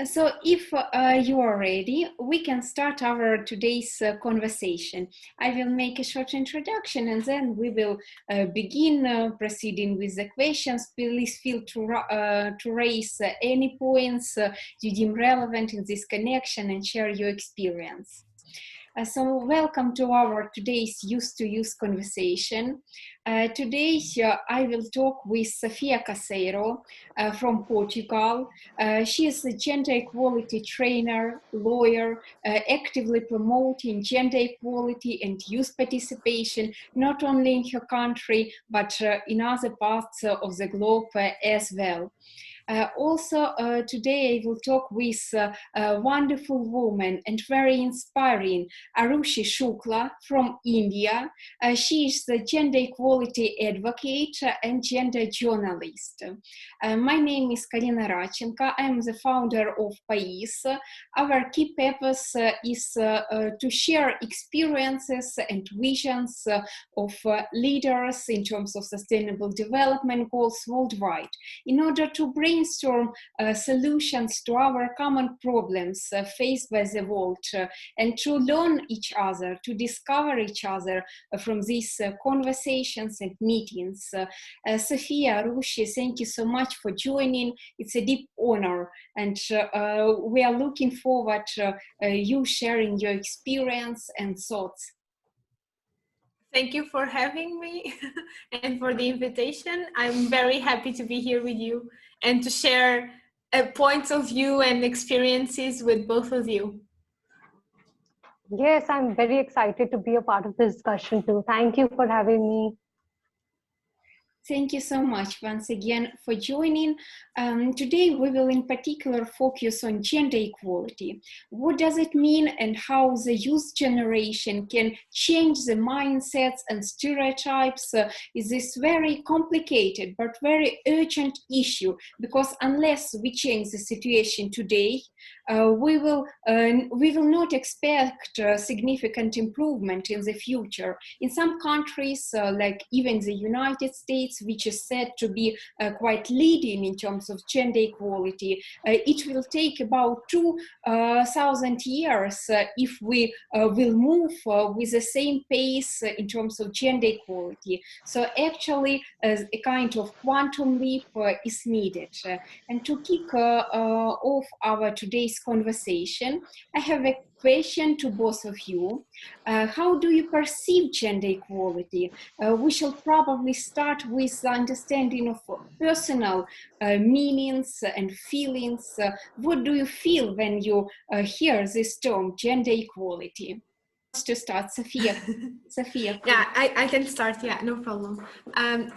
So if you are ready, we can start our today's conversation. I will make a short introduction and then we will begin proceeding with the questions. Please feel to raise any points you deem relevant in this connection and share your experience. So welcome to our today's youth-to-youth conversation. Today I will talk with Sofia Caseiro from Portugal. She is a gender equality trainer, lawyer, actively promoting gender equality and youth participation, not only in her country, but in other parts of the globe as well. Today I will talk with a wonderful woman and very inspiring Aarushee Shukla from India. She is the gender equality advocate and gender journalist. My name is Karina Radchenko. I am the founder of PAIS. Our key purpose is to share experiences and visions of leaders in terms of sustainable development goals worldwide, in order to brainstorm solutions to our common problems faced by the world and to learn each other, to discover each other from these conversations and meetings. Sofia, Aarushee, thank you so much for joining. It's a deep honor, and we are looking forward to you sharing your experience and thoughts. Thank you for having me and for the invitation. I'm very happy to be here with you and to share points of view and experiences with both of you. Yes, I'm very excited to be a part of this discussion too. Thank you for having me. Thank you so much once again for joining. Today we will in particular focus on gender equality. What does it mean and how the youth generation can change the mindsets and stereotypes is this very complicated but very urgent issue, because unless we change the situation today, we will not expect significant improvement in the future. In some countries, like even the United States, which is said to be quite leading in terms of gender equality, it will take about 2,000 years if we will move with the same pace in terms of gender equality. So actually, a kind of quantum leap is needed. And to kick off our today's conversation, I have a question to both of you. How do you perceive gender equality? We shall probably start with the understanding of personal meanings and feelings. What do you feel when you hear this term, gender equality? To start, Sofia. Sofia. Yeah, I can start. Yeah, no problem.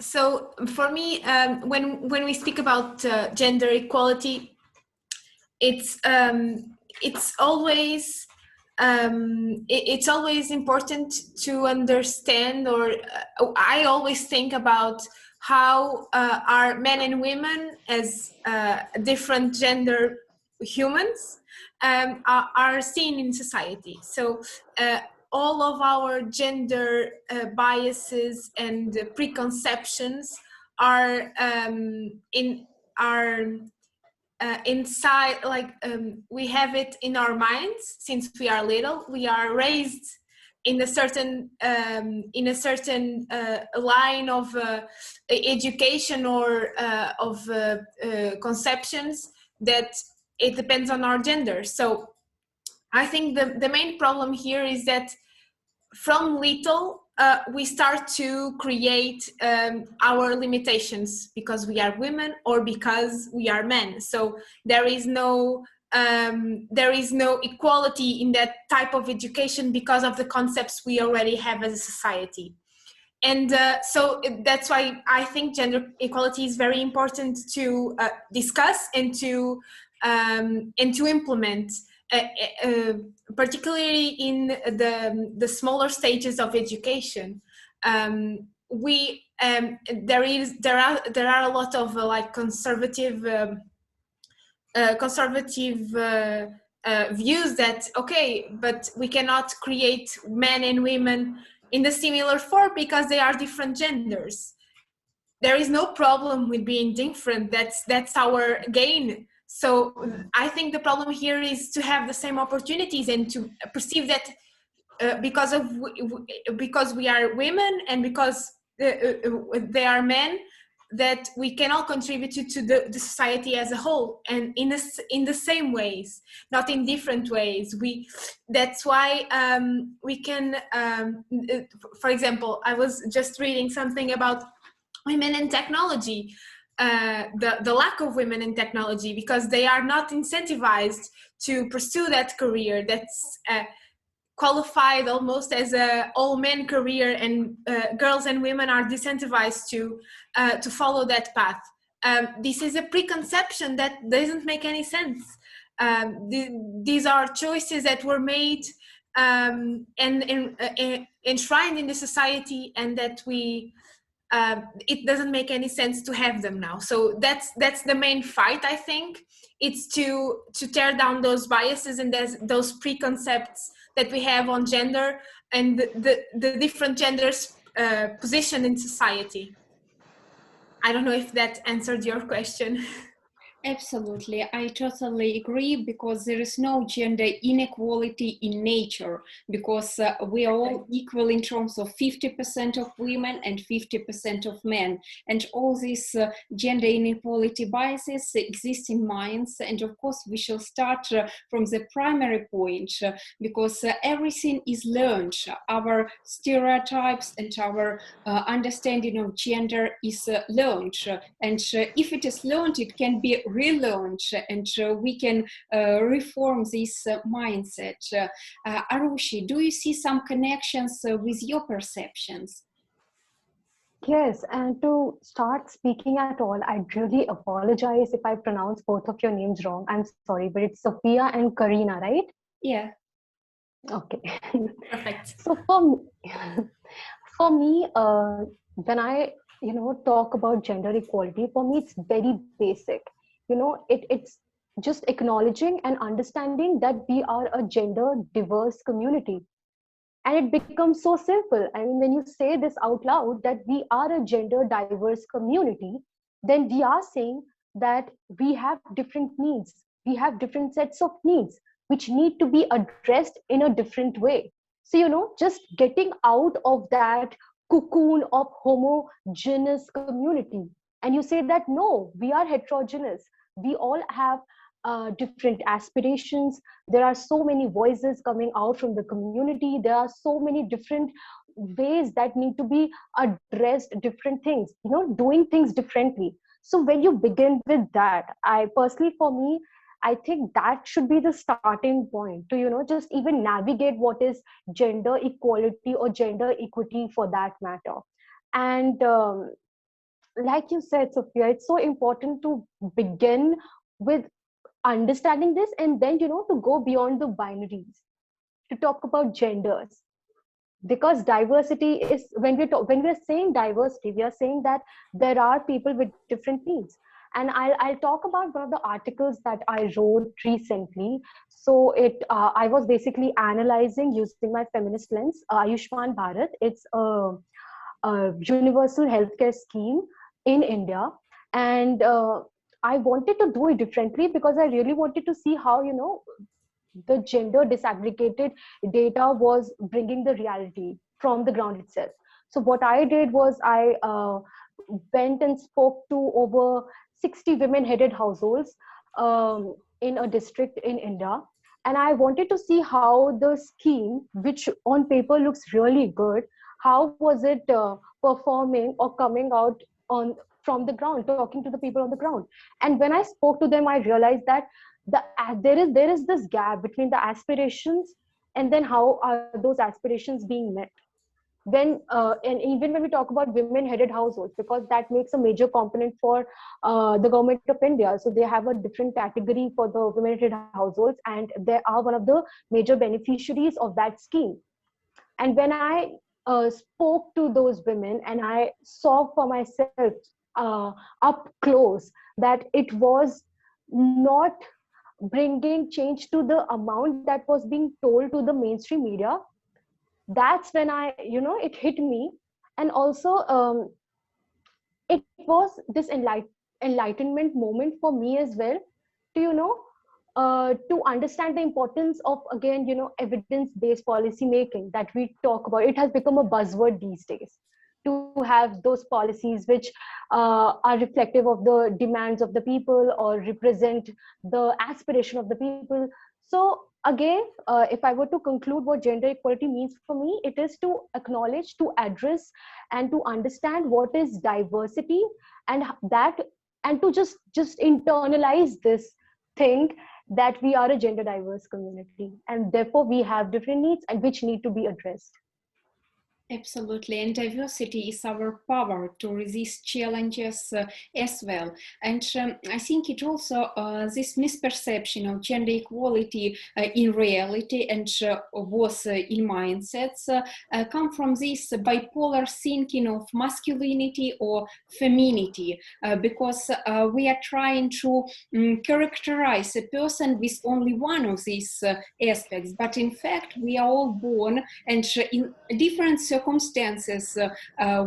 So for me, when we speak about gender equality, it's always important to understand, or I always think about how are men and women as different gender humans are seen in society. So all of our gender biases and preconceptions are inside, like we have it in our minds since we are little. We are raised in a certain line of education or of conceptions that it depends on our gender. So I think the main problem here is that from little we start to create our limitations because we are women or because we are men. So there is no equality in that type of education because of the concepts we already have as a society. And so that's why I think gender equality is very important to discuss and to implement. Particularly in the smaller stages of education, there are a lot of like conservative views that okay, but we cannot create men and women in the similar form because they are different genders. There is no problem with being different. That's our gain. So I think the problem here is to have the same opportunities and to perceive that because we are women and because they are men, that we can all contribute to the society as a whole, and in the same ways, not in different ways. That's why we can, for example, I was just reading something about women in technology, the lack of women in technology, because they are not incentivized to pursue that career that's qualified almost as a all men career, and girls and women are disincentivized to follow that path. This is a preconception that doesn't make any sense. These are choices that were made and enshrined in the society, and that it doesn't make any sense to have them now. So that's the main fight, I think. It's to tear down those biases and those preconcepts that we have on gender and the different genders' position in society. I don't know if that answered your question. Absolutely, I totally agree, because there is no gender inequality in nature, because we are all equal in terms of 50% of women and 50% of men, and all these gender inequality biases exist in minds. And of course we shall start from the primary point, because everything is learned. Our stereotypes and our understanding of gender is learned, and if it is learned, it can be relearned, and we can reform this mindset. Aarushee, do you see some connections with your perceptions? Yes, and to start speaking at all, I really apologize if I pronounce both of your names wrong. I'm sorry, but it's Sophia and Karina, right? Yeah. Okay. Perfect. So for me, when I talk about gender equality, for me it's very basic. It's just acknowledging and understanding that we are a gender diverse community. And it becomes so simple. I mean, when you say this out loud, that we are a gender diverse community, then we are saying that we have different needs. We have different sets of needs, which need to be addressed in a different way. So, just getting out of that cocoon of homogeneous community. And you say that, no, we are heterogeneous. We all have different aspirations. There are so many voices coming out from the community. There are so many different ways that need to be addressed, different things, doing things differently. So when you begin with that, I personally, for me, I think that should be the starting point to, just even navigate what is gender equality or gender equity for that matter. And like you said, Sophia, it's so important to begin with understanding this, and then to go beyond the binaries, to talk about genders, because diversity is, when we're saying diversity, we are saying that there are people with different needs. And I'll talk about one of the articles that I wrote recently. So I was basically analyzing, using my feminist lens, Ayushman Bharat. It's a universal healthcare scheme in India. And I wanted to do it differently because I really wanted to see how, the gender disaggregated data was bringing the reality from the ground itself. So what I did was I went and spoke to over 60 women-headed households in a district in India. And I wanted to see how the scheme, which on paper looks really good, how was it performing or coming out on from the ground, talking to the people on the ground. And when I spoke to them, I realized that there is this gap between the aspirations and then how are those aspirations being met. And even when we talk about women-headed households, because that makes a major component for the government of India. So they have a different category for the women-headed households, and they are one of the major beneficiaries of that scheme. And when I spoke to those women and I saw for myself up close that it was not bringing change to the amount that was being told to the mainstream media, that's when it hit me. And also it was this enlightenment moment for me as well, to, to understand the importance of, again, evidence-based policy making that we talk about. It has become a buzzword these days, to have those policies which are reflective of the demands of the people or represent the aspiration of the people. So again, if I were to conclude what gender equality means for me, it is to acknowledge, to address, and to understand what is diversity, and that, and to just internalize this thing, that we are a gender diverse community, and therefore we have different needs and which need to be addressed. Absolutely, and diversity is our power to resist challenges as well. And I think it also, this misperception of gender equality in reality and was in mindsets come from this bipolar thinking of masculinity or femininity, because we are trying to characterize a person with only one of these aspects, but in fact we are all born, and in different circumstances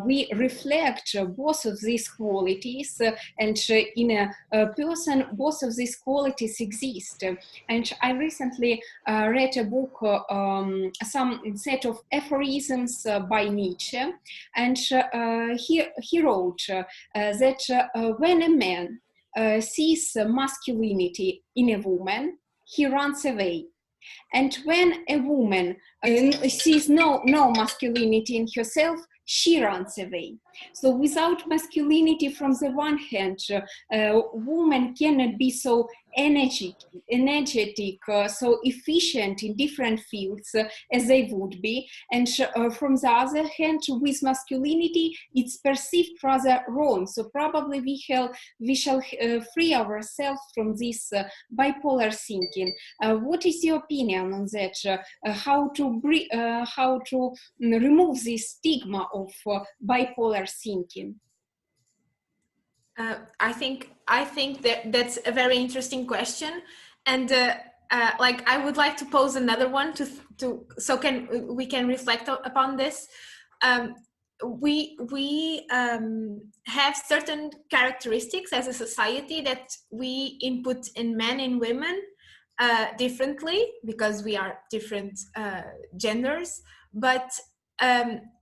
we reflect both of these qualities, and in a person both of these qualities exist. And I recently read a book, some set of aphorisms by Nietzsche, and he wrote that when a man sees masculinity in a woman, he runs away. And when a woman sees no masculinity in herself, she runs away. So without masculinity, from the one hand, women cannot be so energetic, so efficient in different fields as they would be. And from the other hand, with masculinity, it's perceived rather wrong. So probably we shall free ourselves from this bipolar thinking. What is your opinion on that? How to remove this stigma of bipolar thinking? I think that's a very interesting question, and like I would like to pose another one so we can reflect upon this. We have certain characteristics as a society that we input in men and women differently, because we are different genders. But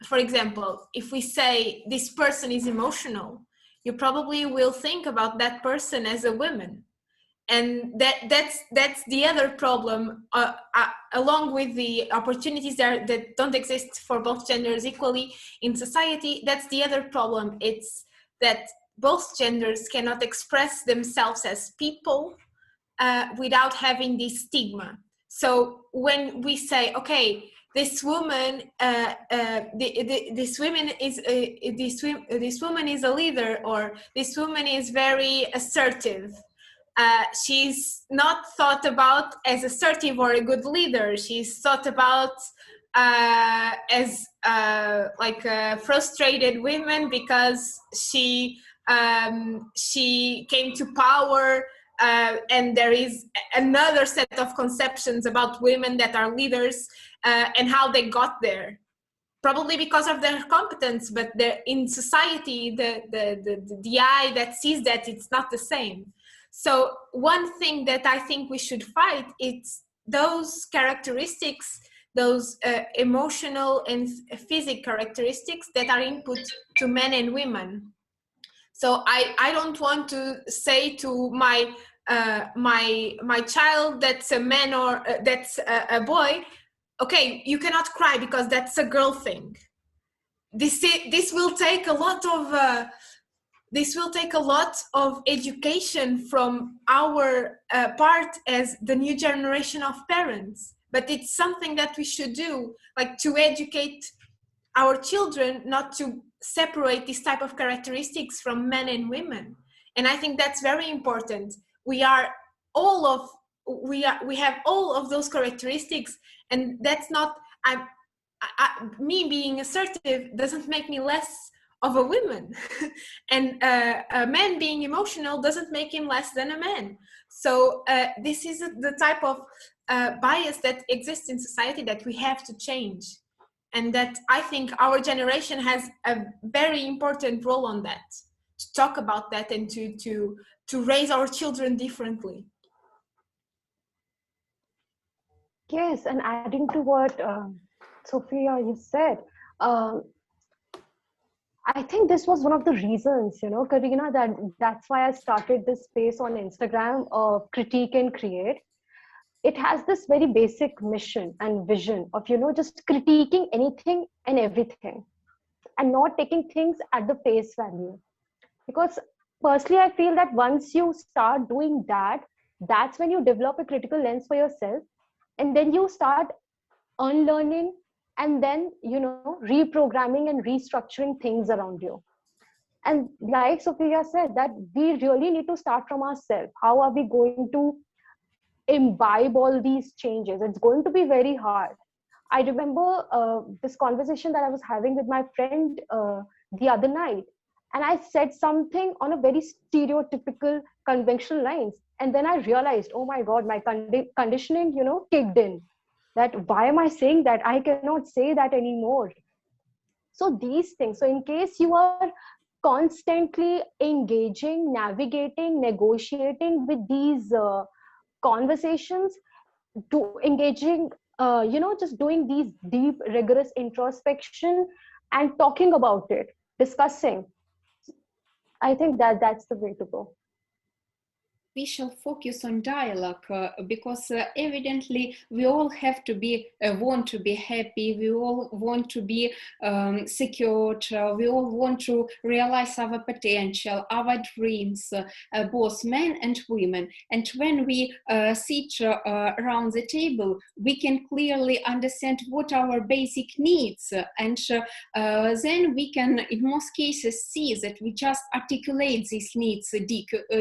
for example, if we say this person is emotional, you probably will think about that person as a woman, and that's the other problem, along with the opportunities that don't exist for both genders equally in society. That's the other problem. It's that both genders cannot express themselves as people without having this stigma. So when we say, okay, this woman this woman is a leader, or this woman is very assertive, she's not thought about as assertive or a good leader. She's thought about as like a frustrated woman because she came to power, and there is another set of conceptions about women that are leaders and how they got there, probably because of their competence, but in society the eye that sees that, it's not the same. So one thing that I think we should fight is those characteristics, those emotional and physical characteristics that are input to men and women. So I don't want to say to my child that's a man or that's a boy, okay, you cannot cry because that's a girl thing. This will take a lot of education from our part as the new generation of parents. But it's something that we should do, like to educate our children not to separate this type of characteristics from men and women. And I think that's very important. We have all of those characteristics, and that's not, me being assertive doesn't make me less of a woman, and a man being emotional doesn't make him less than a man. So this is the type of bias that exists in society that we have to change, and that I think our generation has a very important role on that, to talk about that and to raise our children differently. Yes, and adding to what Sophia you said, uh, I think this was one of the reasons, Karina, that's why I started this space on Instagram of critique and create. It has this very basic mission and vision of, just critiquing anything and everything and not taking things at the face value. Because personally, I feel that once you start doing that, that's when you develop a critical lens for yourself, and then you start unlearning and then reprogramming and restructuring things around you. And like Sophia said, that we really need to start from ourselves. How are we going to imbibe all these changes? It's going to be very hard. I remember this conversation that I was having with my friend the other night, and I said something on a very stereotypical conventional lines, and then I realized, oh my god, my conditioning kicked in, that why am I saying that? I cannot say that anymore. So these things, so in case you are constantly engaging, navigating, negotiating with these conversations, to engaging, just doing these deep rigorous introspection and talking about it, discussing, I think that that's the way to go. We shall focus on dialogue because evidently we all have to be want to be happy, we all want to be secured, we all want to realize our potential, our dreams, both men and women. And when we sit around the table, we can clearly understand what our basic needs, and then we can in most cases see that we just articulate these needs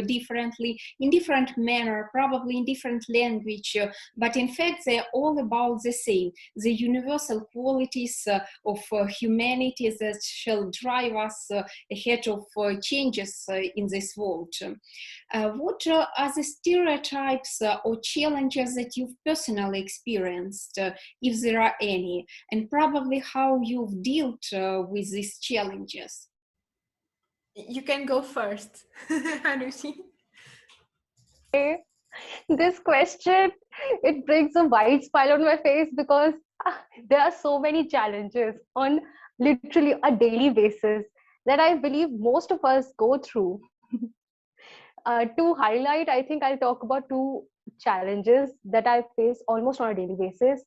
differently, in different manner, probably in different language, but in fact they're all about the same, the universal qualities of humanity that shall drive us ahead of changes in this world. What are the stereotypes or challenges that you've personally experienced, if there are any, and probably how you've dealt with these challenges? You can go first, Aarushee. This question, it brings a wide smile on my face because there are so many challenges on literally a daily basis that I believe most of us go through. To highlight, I think I'll talk about two challenges that I face almost on a daily basis.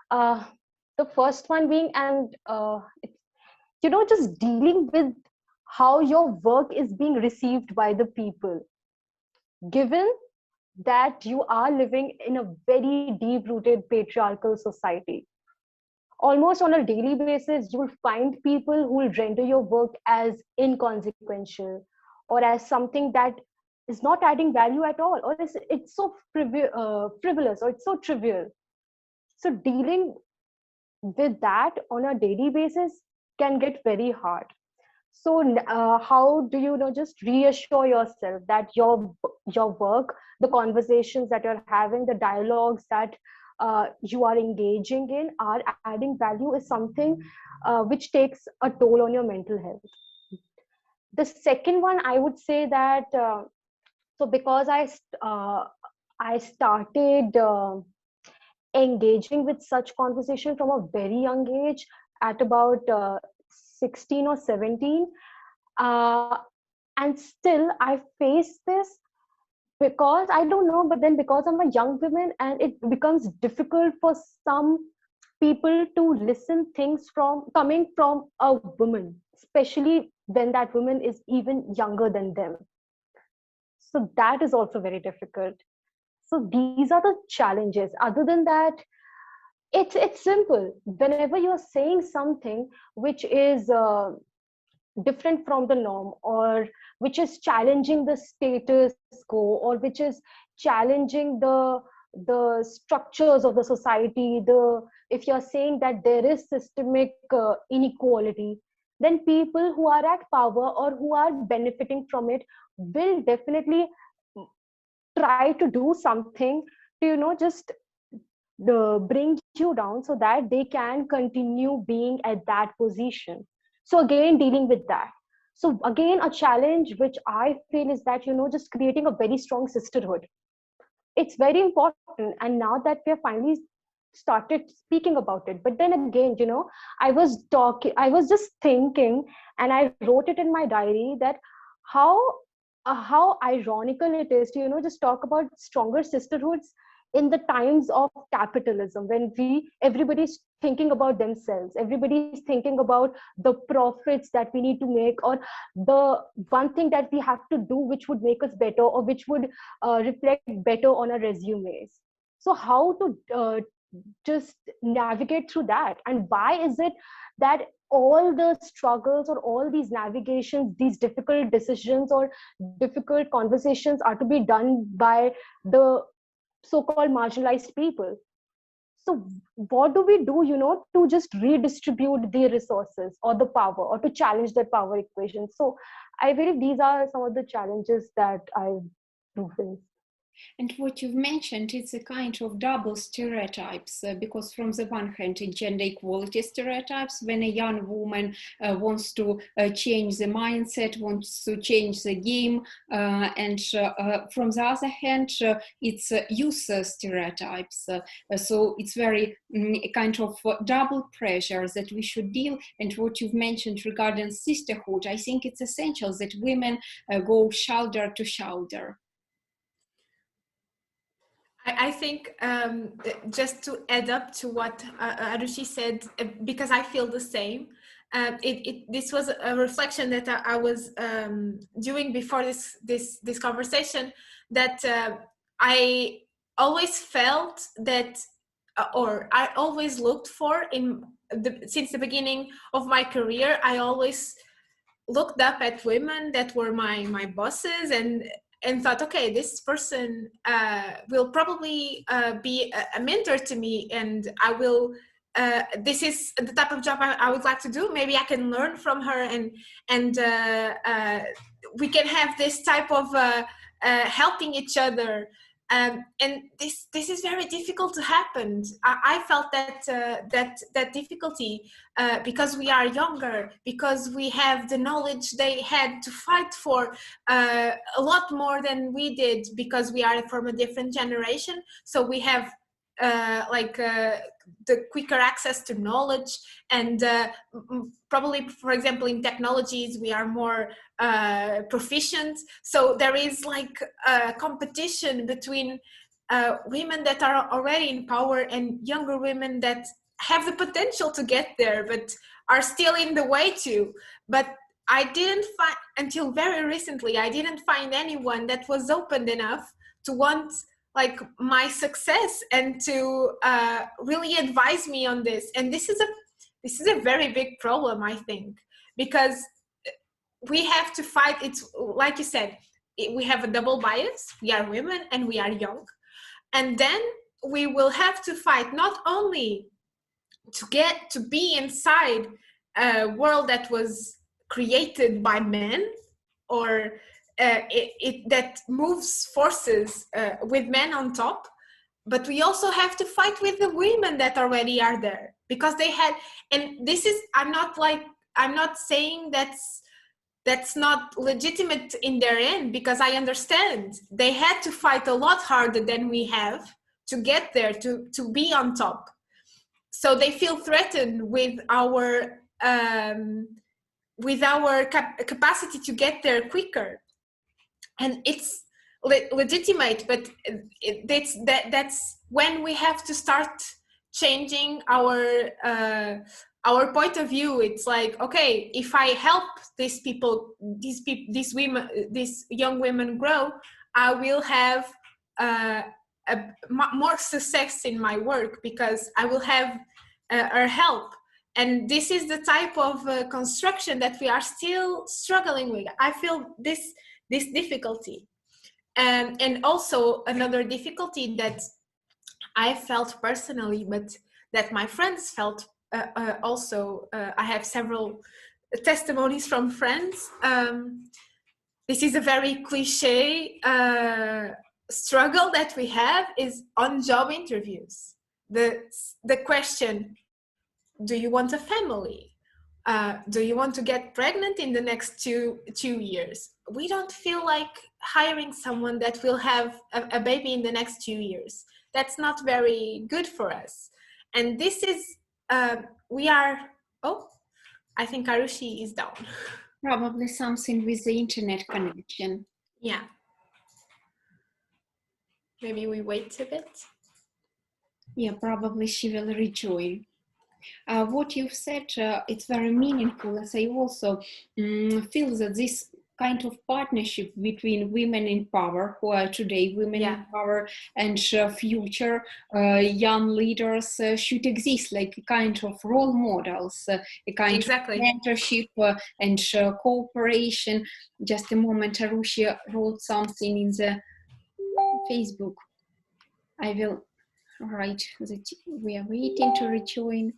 Uh, the first one being, and just dealing with how your work is being received by the people, given that you are living in a very deep rooted patriarchal society. Almost on a daily basis, you will find people who will render your work as inconsequential or as something that is not adding value at all, or it's so frivolous, or it's so trivial. So dealing with that on a daily basis can get very hard. So how do you just reassure yourself that your work, the conversations that you're having, the dialogues that you are engaging in are adding value, is something which takes a toll on your mental health. The second one, I would say that so because I started engaging with such conversation from a very young age, at about 16 or 17, uh, and still I face this, because I don't know, but then because I'm a young woman, and it becomes difficult for some people to listen things from coming from a woman, especially when that woman is even younger than them. So that is also very difficult. So these are the challenges. Other than that, it's simple. Whenever you're saying something which is different from the norm, or which is challenging the status quo, or which is challenging the structures of the society, the if you're saying that there is systemic inequality, then people who are at power or who are benefiting from it will definitely try to do something to just bring you down so that they can continue being at that position. So again, dealing with that. So again, a challenge which I feel is that just creating a very strong sisterhood. It's very important. And now that we are finally started speaking about it. But then again, I was just thinking, and I wrote it in my diary, that how how ironical it is to, just talk about stronger sisterhoods in the times of capitalism, when everybody's thinking about themselves, everybody's thinking about the profits that we need to make, or the one thing that we have to do which would make us better, or which would reflect better on our resumes. So how to just navigate through that, and why is it that all the struggles, or all these navigations, these difficult decisions or difficult conversations are to be done by the so-called marginalized people? So what do we do, to just redistribute the resources or the power, or to challenge that power equation? So I believe these are some of the challenges that I do face. And what you've mentioned, it's a kind of double stereotypes, because from the one hand, in gender equality stereotypes, when a young woman wants to change the mindset, wants to change the game, and from the other hand, it's youth stereotypes. So it's very kind of double pressure that we should deal. And what you've mentioned regarding sisterhood, I think it's essential that women go shoulder to shoulder. I think just to add up to what Aarushee said, because I feel the same. This was a reflection that I was doing before this conversation, that I always felt that, or I always looked for since the beginning of my career. I always looked up at women that were my bosses, and thought, okay, this person will probably be a mentor to me, and I will, this is the type of job I would like to do. Maybe I can learn from her, and we can have this type of helping each other. And this is very difficult to happen. I felt that difficulty because we are younger, because we have the knowledge they had to fight for a lot more than we did, because we are from a different generation. So we have the quicker access to knowledge, and probably, for example, in technologies we are more proficient. So there is like a competition between women that are already in power and younger women that have the potential to get there but are still in the way too. But I didn't find, until very recently, I didn't find anyone that was open enough to want like my success and to really advise me on this. And this is a very big problem, I think, because we have to fight. It's like you said, we have a double bias. We are women and we are young, and then we will have to fight not only to get to be inside a world that was created by men, or that moves forces with men on top, but we also have to fight with the women that already are there, because they had, and this is, I'm not saying that's not legitimate in their end, because I understand they had to fight a lot harder than we have to get there, to be on top. So they feel threatened with our capacity to get there quicker. And it's legitimate, but that's when we have to start changing our point of view. It's like, okay, if I help these women, these young women grow, I will have more success in my work, because I will have her help. And this is the type of construction that we are still struggling with. I feel this difficulty. And also another difficulty that I felt personally, but that my friends felt also. I have several testimonies from friends. This is a very cliche struggle that we have, is on job interviews. The question, do you want a family? Do you want to get pregnant in the next two years? We don't feel like hiring someone that will have a baby in the next 2 years. That's not very good for us. And this is, we are, oh, I think Aarushee is down. Probably something with the internet connection. Yeah. Maybe we wait a bit. Yeah, probably she will rejoin. What you've said, it's very meaningful, as I also feel that this kind of partnership between women in power, who are today women in power, and future young leaders should exist, like a kind of role models, a kind of mentorship and cooperation. Just a moment, Aarushee wrote something in the Facebook. I will write that we are waiting to rejoin.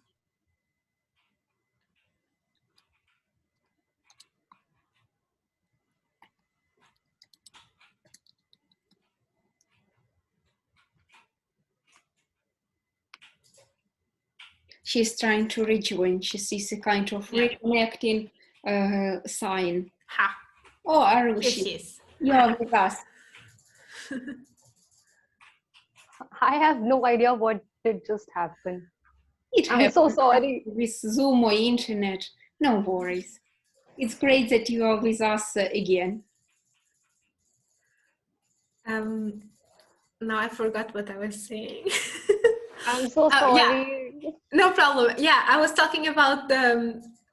She's trying to rejoin. She sees a kind of reconnecting sign. Ha. Oh, Aarushee, you are with us. I have no idea what did just happen. I'm so sorry. With Zoom or internet. No worries. It's great that you are with us again. Now I forgot what I was saying. I'm so sorry. Yeah, no problem. Yeah, I was talking about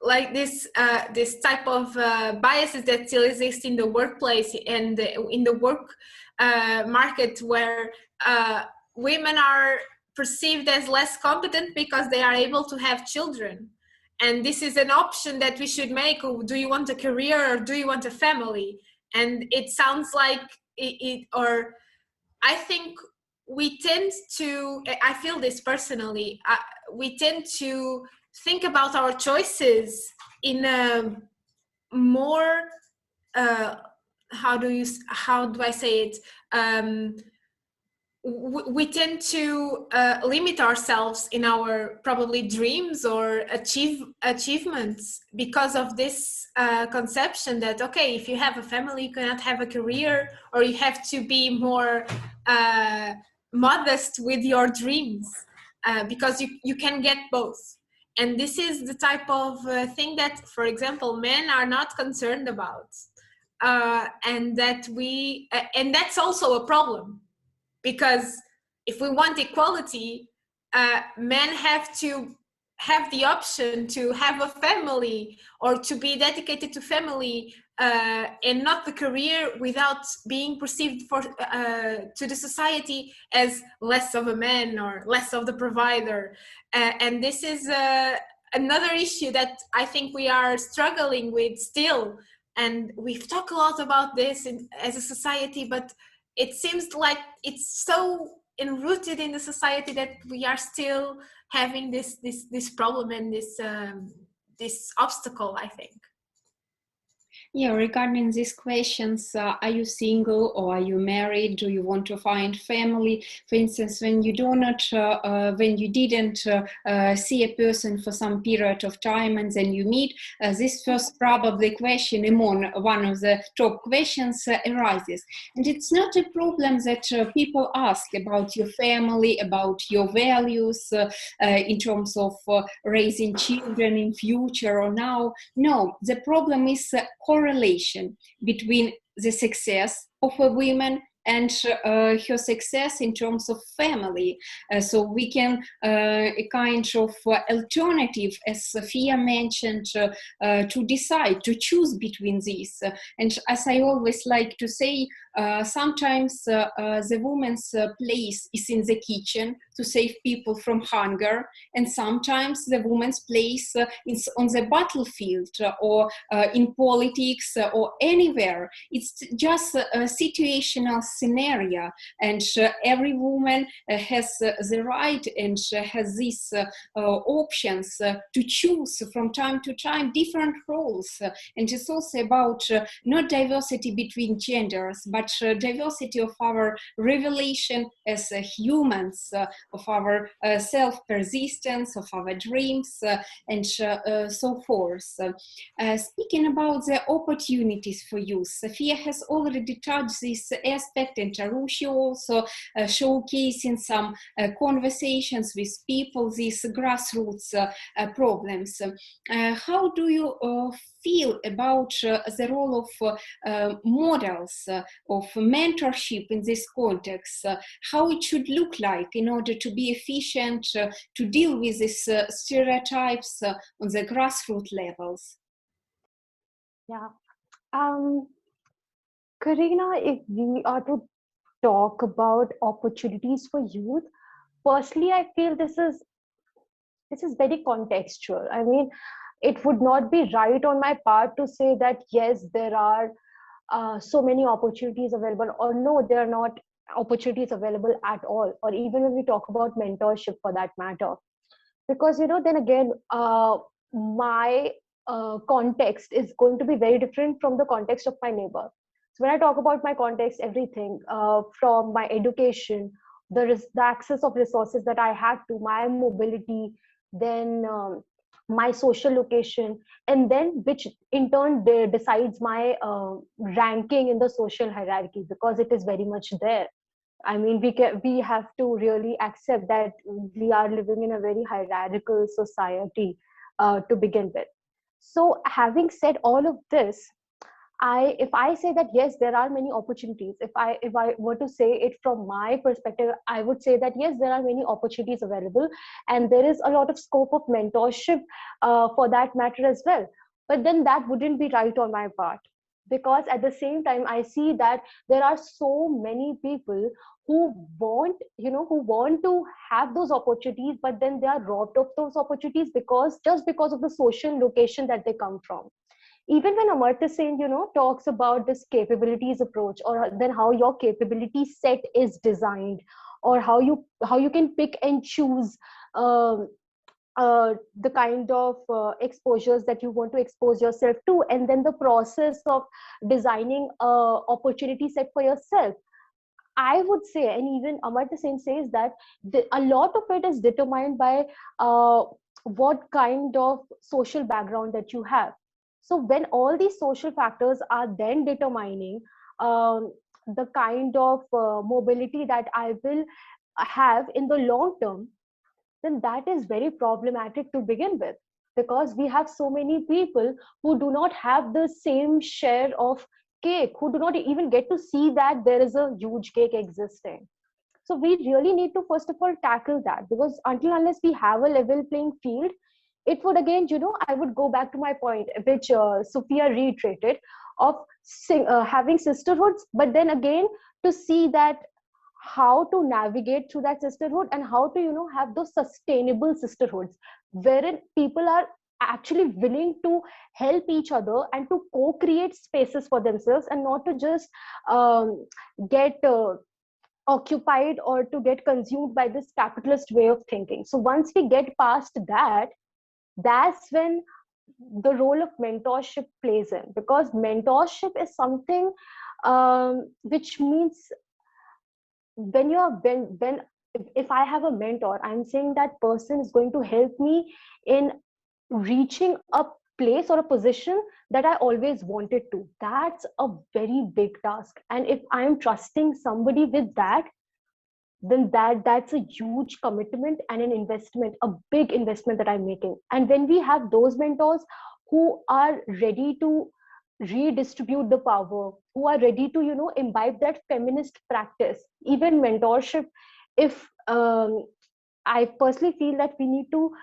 like this type of biases that still exist in the workplace and in the work market, where women are perceived as less competent because they are able to have children. And this is an option that we should make. Do you want a career or do you want a family? And it sounds like or I think we tend to, I feel this personally, we tend to think about our choices in a more, how do I say it? We tend to limit ourselves in our probably dreams or achievements because of this conception that, okay, if you have a family, you cannot have a career, or you have to be more modest with your dreams because you can get both. And this is the type of thing that, for example, men are not concerned about. And that's also a problem. Because if we want equality, men have to have the option to have a family or to be dedicated to family and not the career, without being perceived to the society as less of a man or less of the provider. And this is another issue that I think we are struggling with still. And we've talked a lot about this as a society, but it seems like it's so enrooted in the society that we are still having this problem and this obstacle, I think. Yeah, regarding these questions, are you single or are you married? Do you want to find family? For instance, when you do not, when you didn't see a person for some period of time and then you meet, this first probably question among one of the top questions arises. And it's not a problem that people ask about your family, about your values in terms of raising children in future or now. No, the problem is correlation between the success of a woman and her success in terms of family. So we can a kind of alternative, as Sophia mentioned, to decide, to choose between these. And as I always like to say, sometimes the woman's place is in the kitchen to save people from hunger, and sometimes the woman's place is on the battlefield or in politics or anywhere. It's just a situational scenario, and every woman has the right and has these options to choose from time to time different roles. And it's also about not diversity between genders, but diversity of our revelation as humans, of our self-persistence, of our dreams, and so forth. Speaking about the opportunities for youth, Sophia has already touched this aspect project, and Aarushee also showcasing some conversations with people, these grassroots problems. How do you feel about the role of models of mentorship in this context? How it should look like in order to be efficient, to deal with these stereotypes on the grassroots levels? Yeah. Karina, if we are to talk about opportunities for youth, firstly, I feel this is very contextual. I mean, it would not be right on my part to say that yes, there are so many opportunities available, or no, there are not opportunities available at all, or even when we talk about mentorship for that matter. Because then again, my context is going to be very different from the context of my neighbor. So when I talk about my context, everything from my education, the access of resources that I had to, my mobility, then my social location, and then which in turn decides my ranking in the social hierarchy, because it is very much there. I mean, we have to really accept that we are living in a very hierarchical society to begin with. So, having said all of this, if I say that yes, there are many opportunities. If I were to say it from my perspective, I would say that yes, there are many opportunities available, and there is a lot of scope of mentorship for that matter as well. But then that wouldn't be right on my part, because at the same time I see that there are so many people who want to have those opportunities, but then they are robbed of those opportunities because of the social location that they come from. Even when Amartya Sen, talks about this capabilities approach, or then how your capability set is designed, or how you can pick and choose um, the kind of exposures that you want to expose yourself to, and then the process of designing a opportunity set for yourself. I would say, and even Amartya Sen says that a lot of it is determined by what kind of social background that you have. So when all these social factors are then determining the kind of mobility that I will have in the long term, then that is very problematic to begin with, because we have so many people who do not have the same share of cake, who do not even get to see that there is a huge cake existing. So we really need to first of all tackle that, because until unless we have a level playing field, it would again, I would go back to my point, which Sophia reiterated, of having sisterhoods, but then again to see that how to navigate through that sisterhood, and how to have those sustainable sisterhoods wherein people are actually willing to help each other and to co-create spaces for themselves, and not to just get occupied or to get consumed by this capitalist way of thinking. So once we get past that, that's when the role of mentorship plays in, because mentorship is something which means when you're when if I have a mentor, I'm saying that person is going to help me in reaching a place or a position that I always wanted to. That's a very big task, and if I'm trusting somebody with that, then that's a huge commitment and an investment, a big investment that I'm making. And when we have those mentors who are ready to redistribute the power, who are ready to imbibe that feminist practice, even mentorship, if I personally feel that we need to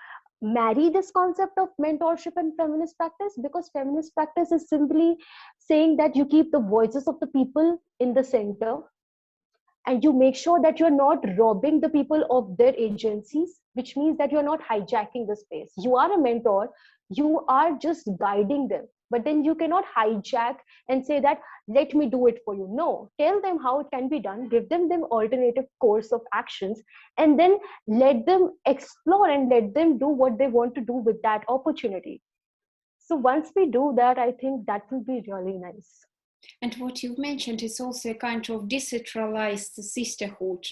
marry this concept of mentorship and feminist practice, because feminist practice is simply saying that you keep the voices of the people in the center, and you make sure that you're not robbing the people of their agencies, which means that you're not hijacking the space. You are a mentor, you are just guiding them, but then you cannot hijack and say that let me do it for you. No, tell them how it can be done, give them alternative course of actions, and then let them explore and let them do what they want to do with that opportunity. So once we do that, I think that will be really nice. And what you've mentioned is also a kind of decentralized sisterhood,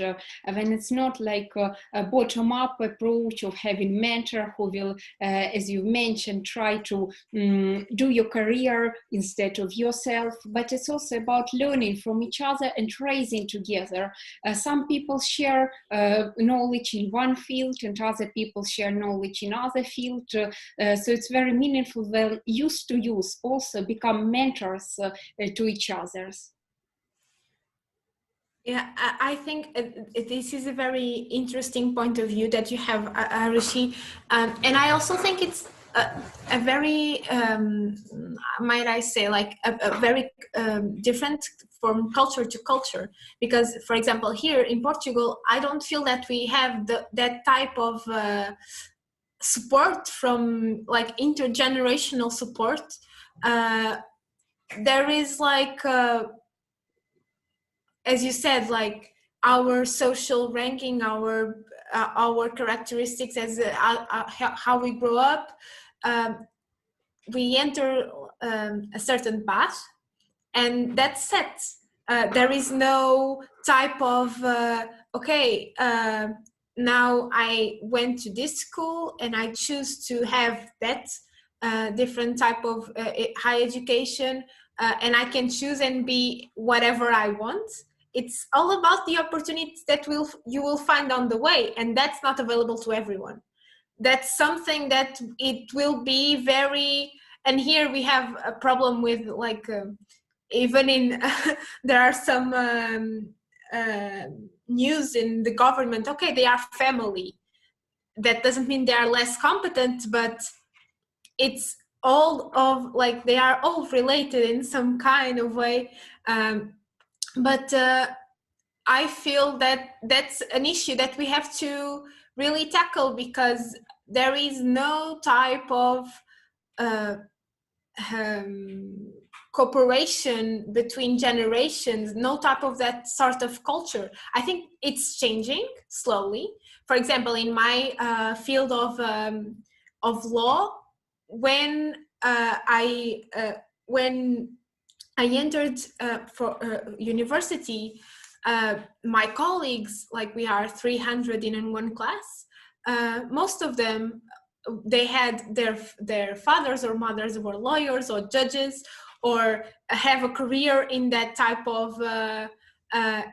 when it's not like a bottom-up approach of having mentor who will, as you mentioned, try to do your career instead of yourself, but it's also about learning from each other and raising together. Some people share knowledge in one field and other people share knowledge in other field. So it's very meaningful when used to use also become mentors to each others. Yeah, I think this is a very interesting point of view that you have, Aarushee. And I also think it's a very, might I say, like a very different from culture to culture. Because, for example, here in Portugal, I don't feel that we have that type of support from like intergenerational support. There is like, as you said, like our social ranking, our characteristics as how we grow up, we enter a certain path, and that's set. There is no type of okay. Now I went to this school and I choose to have that different type of high education, and I can choose and be whatever I want. It's all about the opportunities that you will find on the way, and that's not available to everyone. That's something that it will be very, and here we have a problem with like even in there are some news in the government, okay, they are family. That doesn't mean they are less competent, but it's all of like they are all related in some kind of way. But I feel that that's an issue that we have to really tackle, because there is no type of cooperation between generations, no type of that sort of culture. I think it's changing slowly. For example, in my field of law, when when I entered for university, my colleagues, like we are 300 in one class, most of them, they had their fathers or mothers were lawyers or judges, or have a career in that type of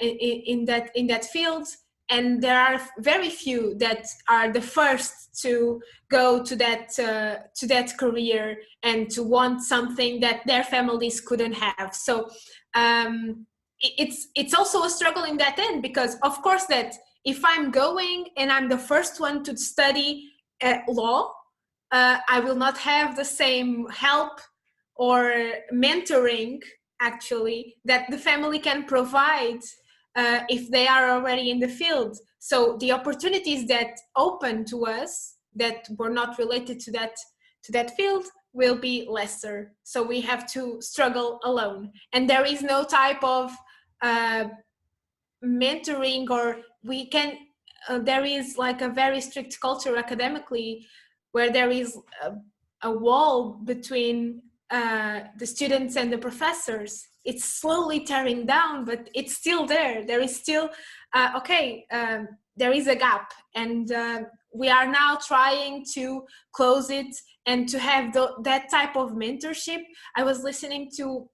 in that field. And there are very few that are the first to go to that career and to want something that their families couldn't have. So it's also a struggle in that end, because of course that if I'm going and I'm the first one to study law, I will not have the same help or mentoring actually that the family can provide if they are already in the field. So the opportunities that open to us that were not related to that field will be lesser. So we have to struggle alone, and there is no type of mentoring, or we can there is like a very strict culture academically where there is a wall between the students and the professors. It's slowly tearing down, but it's still there. There is still there is a gap, and we are now trying to close it and to have that type of mentorship. I was listening to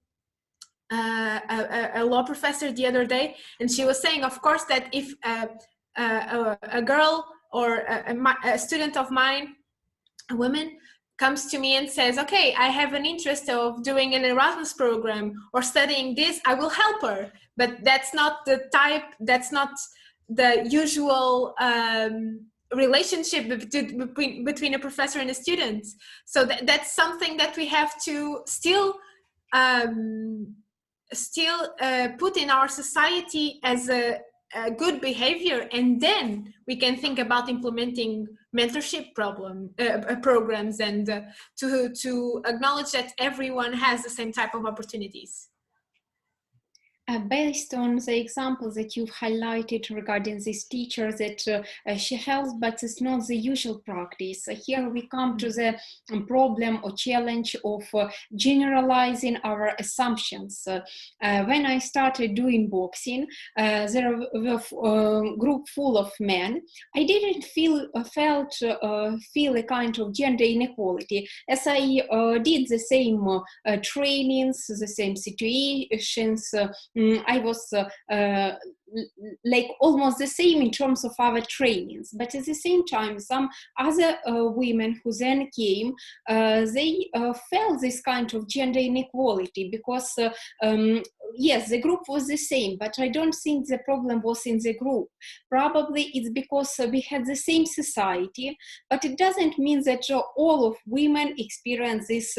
a law professor the other day, and she was saying, of course, that if a girl or a student of mine, a woman, comes to me and says, okay, I have an interest of doing an Erasmus program or studying this, I will help her. But that's not the type, that's not the usual relationship between a professor and a student. So that's something that we have to still put in our society as a good behavior, and then we can think about implementing mentorship programs, and to acknowledge that everyone has the same type of opportunities. Based on the examples that you've highlighted regarding this teacher that she helps, but it's not the usual practice. Here we come to the problem or challenge of generalizing our assumptions. When I started doing boxing, there were a group full of men. I didn't feel a kind of gender inequality, as I did the same trainings, the same situations. I was like almost the same in terms of our trainings, but at the same time, some other women who then came, they felt this kind of gender inequality because yes, the group was the same, but I don't think the problem was in the group. Probably it's because we had the same society, but it doesn't mean that all of women experience this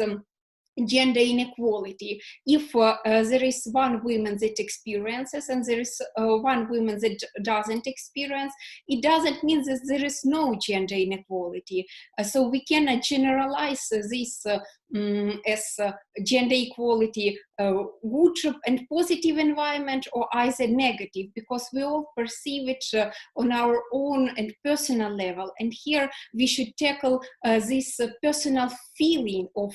gender inequality. If there is one woman that experiences and there is one woman that doesn't experience, it doesn't mean that there is no gender inequality. So we cannot generalize this as gender equality good and positive environment or either negative, because we all perceive it on our own and personal level. And here we should tackle this personal feeling of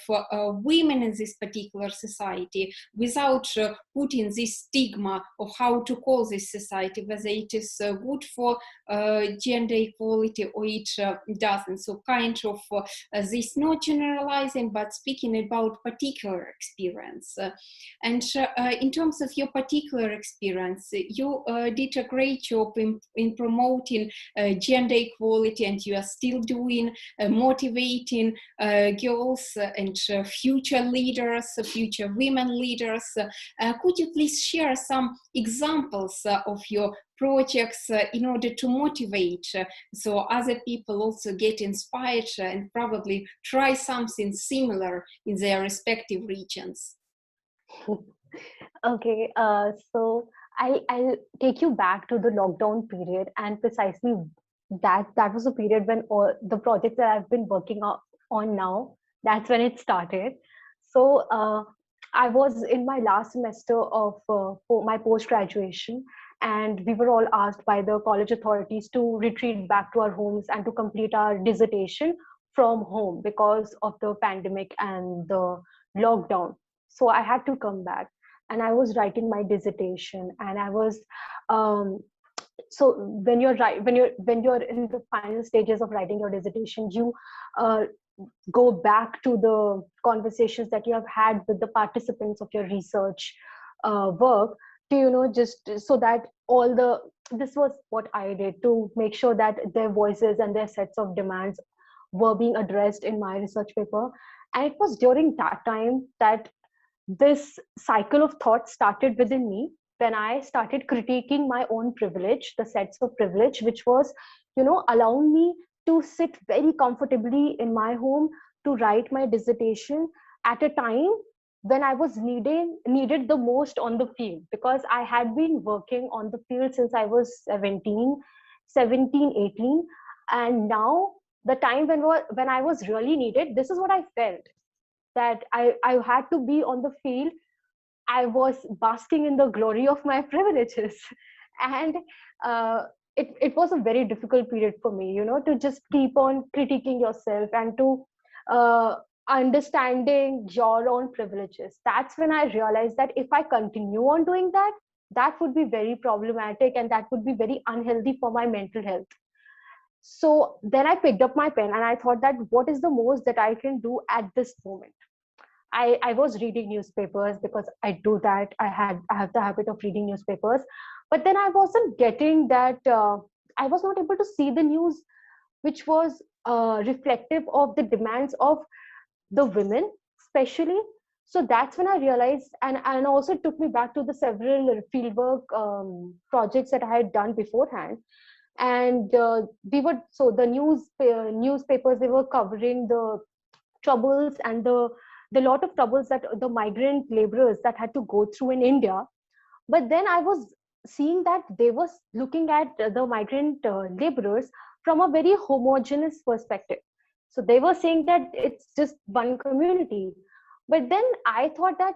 women in this particular society without putting this stigma of how to call this society, whether it is good for gender equality or it doesn't. So kind of this not generalizing, but speaking about particular experience. And in terms of your particular experience, you did a great job in promoting gender equality, and you are still doing, motivating girls and future leaders, future women leaders. Could you please share some examples of your projects in order to motivate so other people also get inspired and probably try something similar in their respective regions? Okay, so I'll take you back to the lockdown period, and precisely that was a period when all the projects that I've been working on now, that's when it started. So I was in my last semester of my post graduation, and we were all asked by the college authorities to retreat back to our homes and to complete our dissertation from home because of the pandemic and the lockdown. So I had to come back, and I was writing my dissertation, and I was so when you're in the final stages of writing your dissertation, you uh, go back to the conversations that you have had with the participants of your research work, to just so that this was what I did, to make sure that their voices and their sets of demands were being addressed in my research paper. And it was during that time that this cycle of thought started within me, when I started critiquing my own privilege, the sets of privilege, which was, allowing me to sit very comfortably in my home to write my dissertation at a time when I was needed the most on the field, because I had been working on the field since I was 17, 18. And now the time when I was really needed, this is what I felt, that I had to be on the field. I was basking in the glory of my privileges. And it was a very difficult period for me, to just keep on critiquing yourself and to understanding your own privileges. That's when I realized that if I continue on doing that, that would be very problematic, and that would be very unhealthy for my mental health. So then I picked up my pen and I thought that what is the most that I can do at this moment? I was reading newspapers because I do that. I have the habit of reading newspapers, but then I wasn't getting that. I was not able to see the news which was reflective of the demands of the women, especially. So that's when I realized, and also it took me back to the several fieldwork projects that I had done beforehand. And the newspapers, they were covering the troubles and the lot of troubles that the migrant laborers that had to go through in India. But then I was seeing that they were looking at the migrant laborers from a very homogeneous perspective. So they were saying that it's just one community. But then I thought that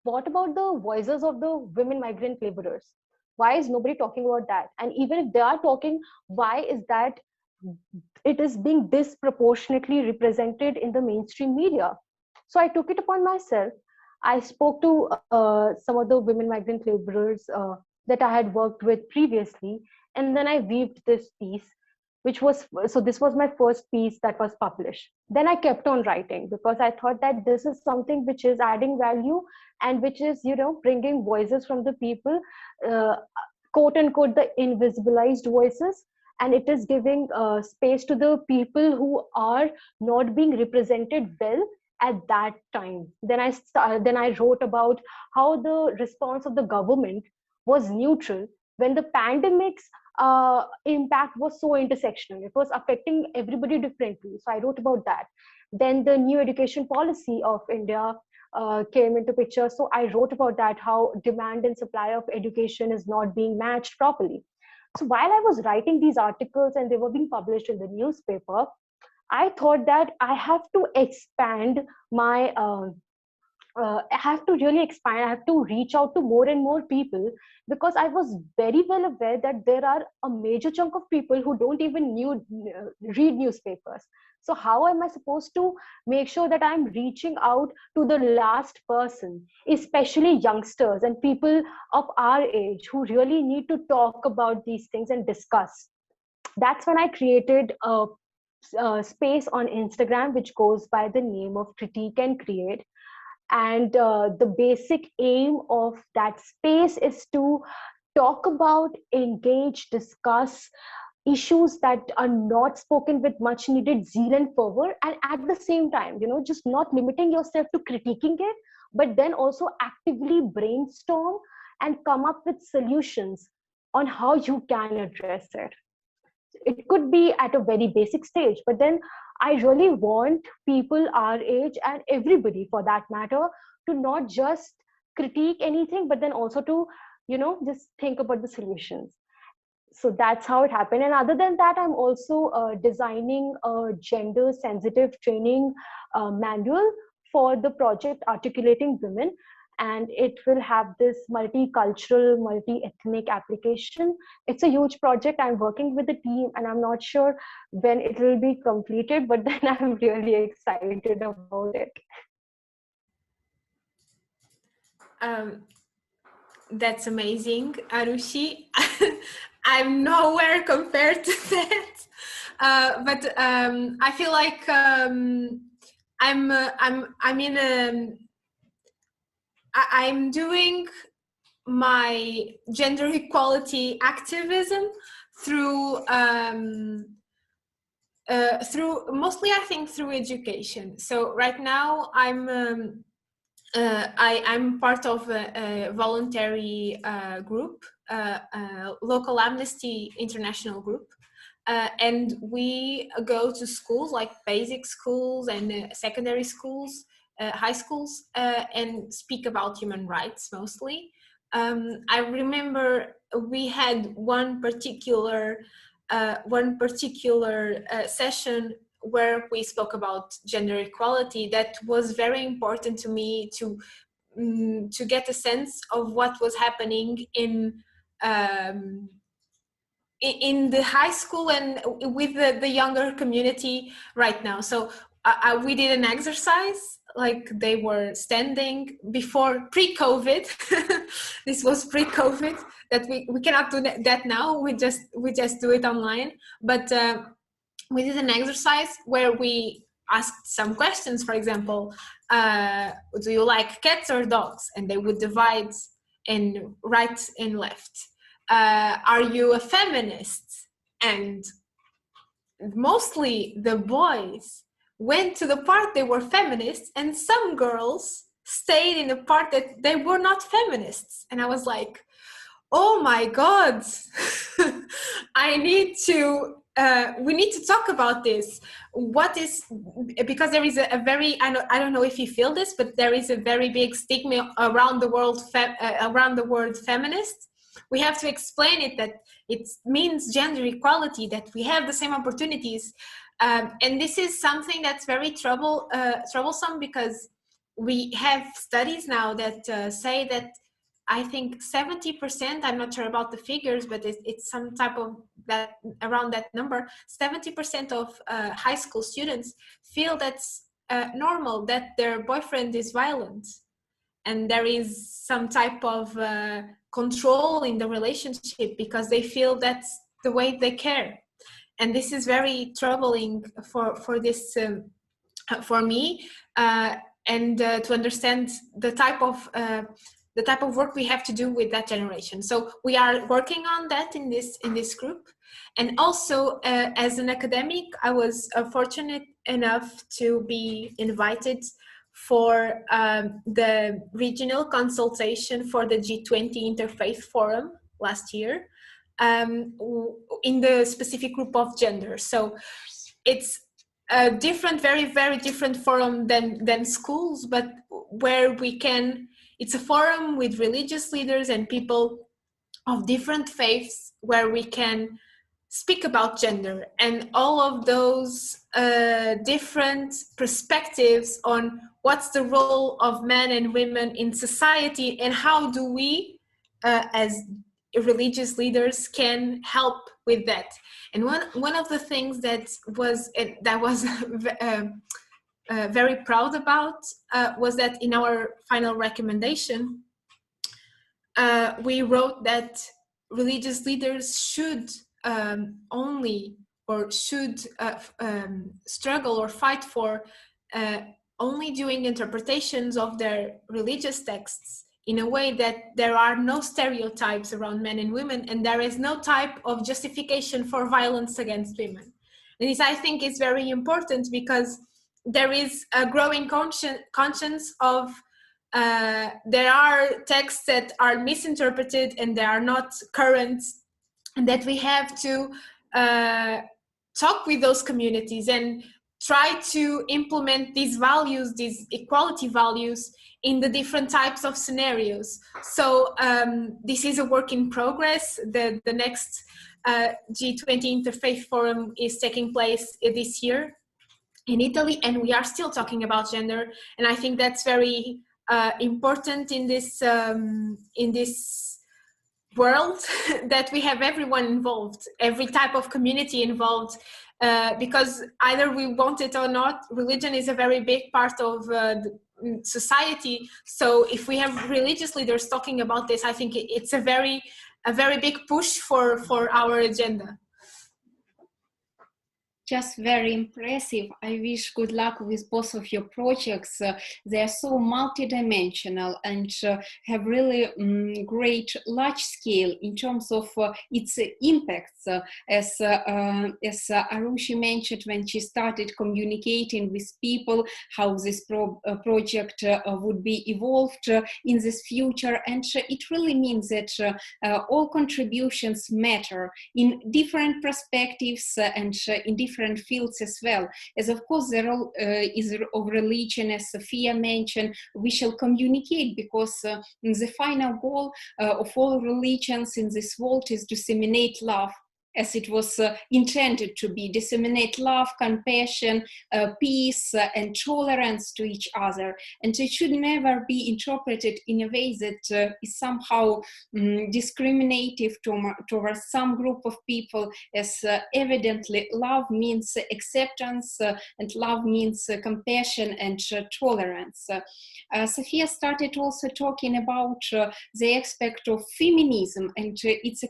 what about the voices of the women migrant laborers? Why is nobody talking about that? And even if they are talking, why is that it is being disproportionately represented in the mainstream media? So I took it upon myself. I spoke to some of the women migrant laborers that I had worked with previously, and then I weaved this piece, which was, so this was my first piece that was published. Then I kept on writing because I thought that this is something which is adding value and which is, you know, bringing voices from the people, uh, quote unquote, the invisibilized voices, and it is giving space to the people who are not being represented well at that time. Then I wrote about how the response of the government was neutral when the pandemic's impact was so intersectional. It was affecting everybody differently. So I wrote about that. Then the new education policy of India came into picture. So I wrote about that, how demand and supply of education is not being matched properly. So while I was writing these articles and they were being published in the newspaper, I thought that I have to expand my I have to really expand. I have to reach out to more and more people, because I was very well aware that there are a major chunk of people who don't even read newspapers. So how am I supposed to make sure that I'm reaching out to the last person, especially youngsters and people of our age who really need to talk about these things and discuss? That's when I created a space on Instagram which goes by the name of Critique and Create. And the basic aim of that space is to talk about, engage, discuss issues that are not spoken with much needed zeal and fervor, and at the same time, you know, just not limiting yourself to critiquing it, but then also actively brainstorm and come up with solutions on how you can address it. It could be at a very basic stage, but then I really want people our age, and everybody for that matter, to not just critique anything, but then also to, you know, just think about the solutions. So that's how it happened. And other than that, I'm also designing a gender sensitive training manual for the project Articulating Women, and it will have this multicultural, multi-ethnic application. It's a huge project. I'm working with the team, and I'm not sure when it will be completed, but then I'm really excited about it. That's amazing, Aarushee. I'm nowhere compared to that, but I feel like I'm doing my gender equality activism through mostly, I think, through education. So right now I'm part of a voluntary group, local Amnesty International group, and we go to schools like basic schools and secondary schools, high schools, and speak about human rights mostly. I remember we had one particular session where we spoke about gender equality that was very important to me to get a sense of what was happening in the high school and with the younger community right now. So we did an exercise, like they were standing before pre-COVID. This was pre-COVID, that we cannot do that now. We just do it online. But we did an exercise where we asked some questions. For example, do you like cats or dogs? And they would divide in right and left. Are you a feminist? And mostly the boys went to the part they were feminists, and some girls stayed in the part that they were not feminists. And I was like, oh my God, I need to, we need to talk about this. What is, because there is a very, I don't know if you feel this, but there is a very big stigma around the world, around the word feminist. We have to explain it, that it means gender equality, that we have the same opportunities. And this is something that's very troublesome, because we have studies now that say that I think 70%, I'm not sure about the figures, but it's some type of that, around that number, 70% of high school students feel that's normal, that their boyfriend is violent. And there is some type of control in the relationship because they feel that's the way they care. And this is very troubling for this, for me, and to understand the type of work we have to do with that generation. So we are working on that in this group. And also, as an academic, I was fortunate enough to be invited for the regional consultation for the G20 Interfaith Forum last year, in the specific group of gender. So it's a different, very, very different forum than schools, but where we can, it's a forum with religious leaders and people of different faiths where we can speak about gender and all of those different perspectives on what's the role of men and women in society and how do we as religious leaders can help with that. And one of the things that was very proud about was that in our final recommendation we wrote that religious leaders should only, or should struggle or fight for only doing interpretations of their religious texts in a way that there are no stereotypes around men and women, and there is no type of justification for violence against women. And this, I think, is very important because there is a growing conscience of there are texts that are misinterpreted and they are not current, and that we have to talk with those communities and try to implement these values, these equality values, in the different types of scenarios. So this is a work in progress. The next G20 Interfaith Forum is taking place this year in Italy, and we are still talking about gender. And I think that's very important in this world that we have everyone involved, every type of community involved, because either we want it or not, religion is a very big part of the society. So if we have religious leaders talking about this, I think it's a very big push for our agenda. Just very impressive. I wish good luck with both of your projects. They are so multidimensional and have really great large scale in terms of its impacts. As Aarushee mentioned when she started communicating with people, how this project would be evolved in this future. And it really means that all contributions matter in different perspectives and in different fields as well. As of course the role is of religion, as Sofia mentioned, we shall communicate because the final goal of all religions in this world is to disseminate love, as it was intended to be, disseminate love, compassion, peace, and tolerance to each other. And it should never be interpreted in a way that is somehow discriminative towards some group of people, as evidently love means acceptance and love means compassion and tolerance. Sofia started also talking about the aspect of feminism, and it's a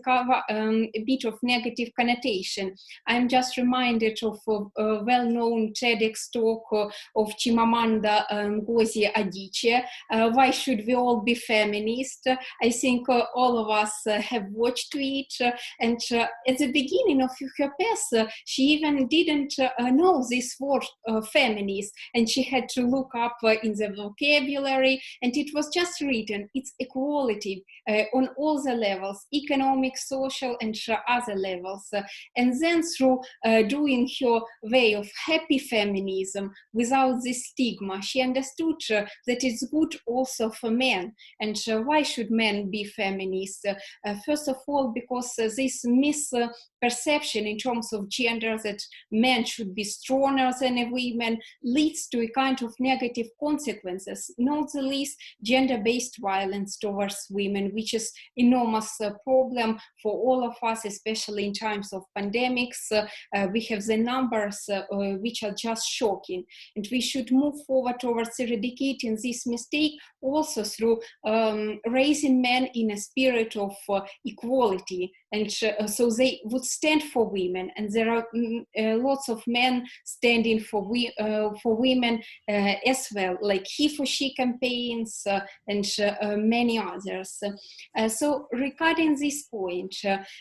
bit of negative connotation. I'm just reminded of a well-known TEDx talk of Chimamanda Ngozi Adichie, Why Should We All Be Feminist? I think all of us have watched it, and at the beginning of her piece, she even didn't know this word feminist, and she had to look up in the vocabulary, and it was just written, it's equality on all the levels, economic, social, and other levels. levels. And then through doing her way of happy feminism without this stigma, she understood that it's good also for men. And why should men be feminists? First of all, because this misperception in terms of gender that men should be stronger than women leads to a kind of negative consequences, not the least gender-based violence towards women, which is enormous problem for all of us, especially in times of pandemics. We have the numbers which are just shocking, and we should move forward towards eradicating this mistake also through raising men in a spirit of equality, and so they would stand for women. And there are lots of men standing for women as well, like he for she campaigns and many others. So regarding this point,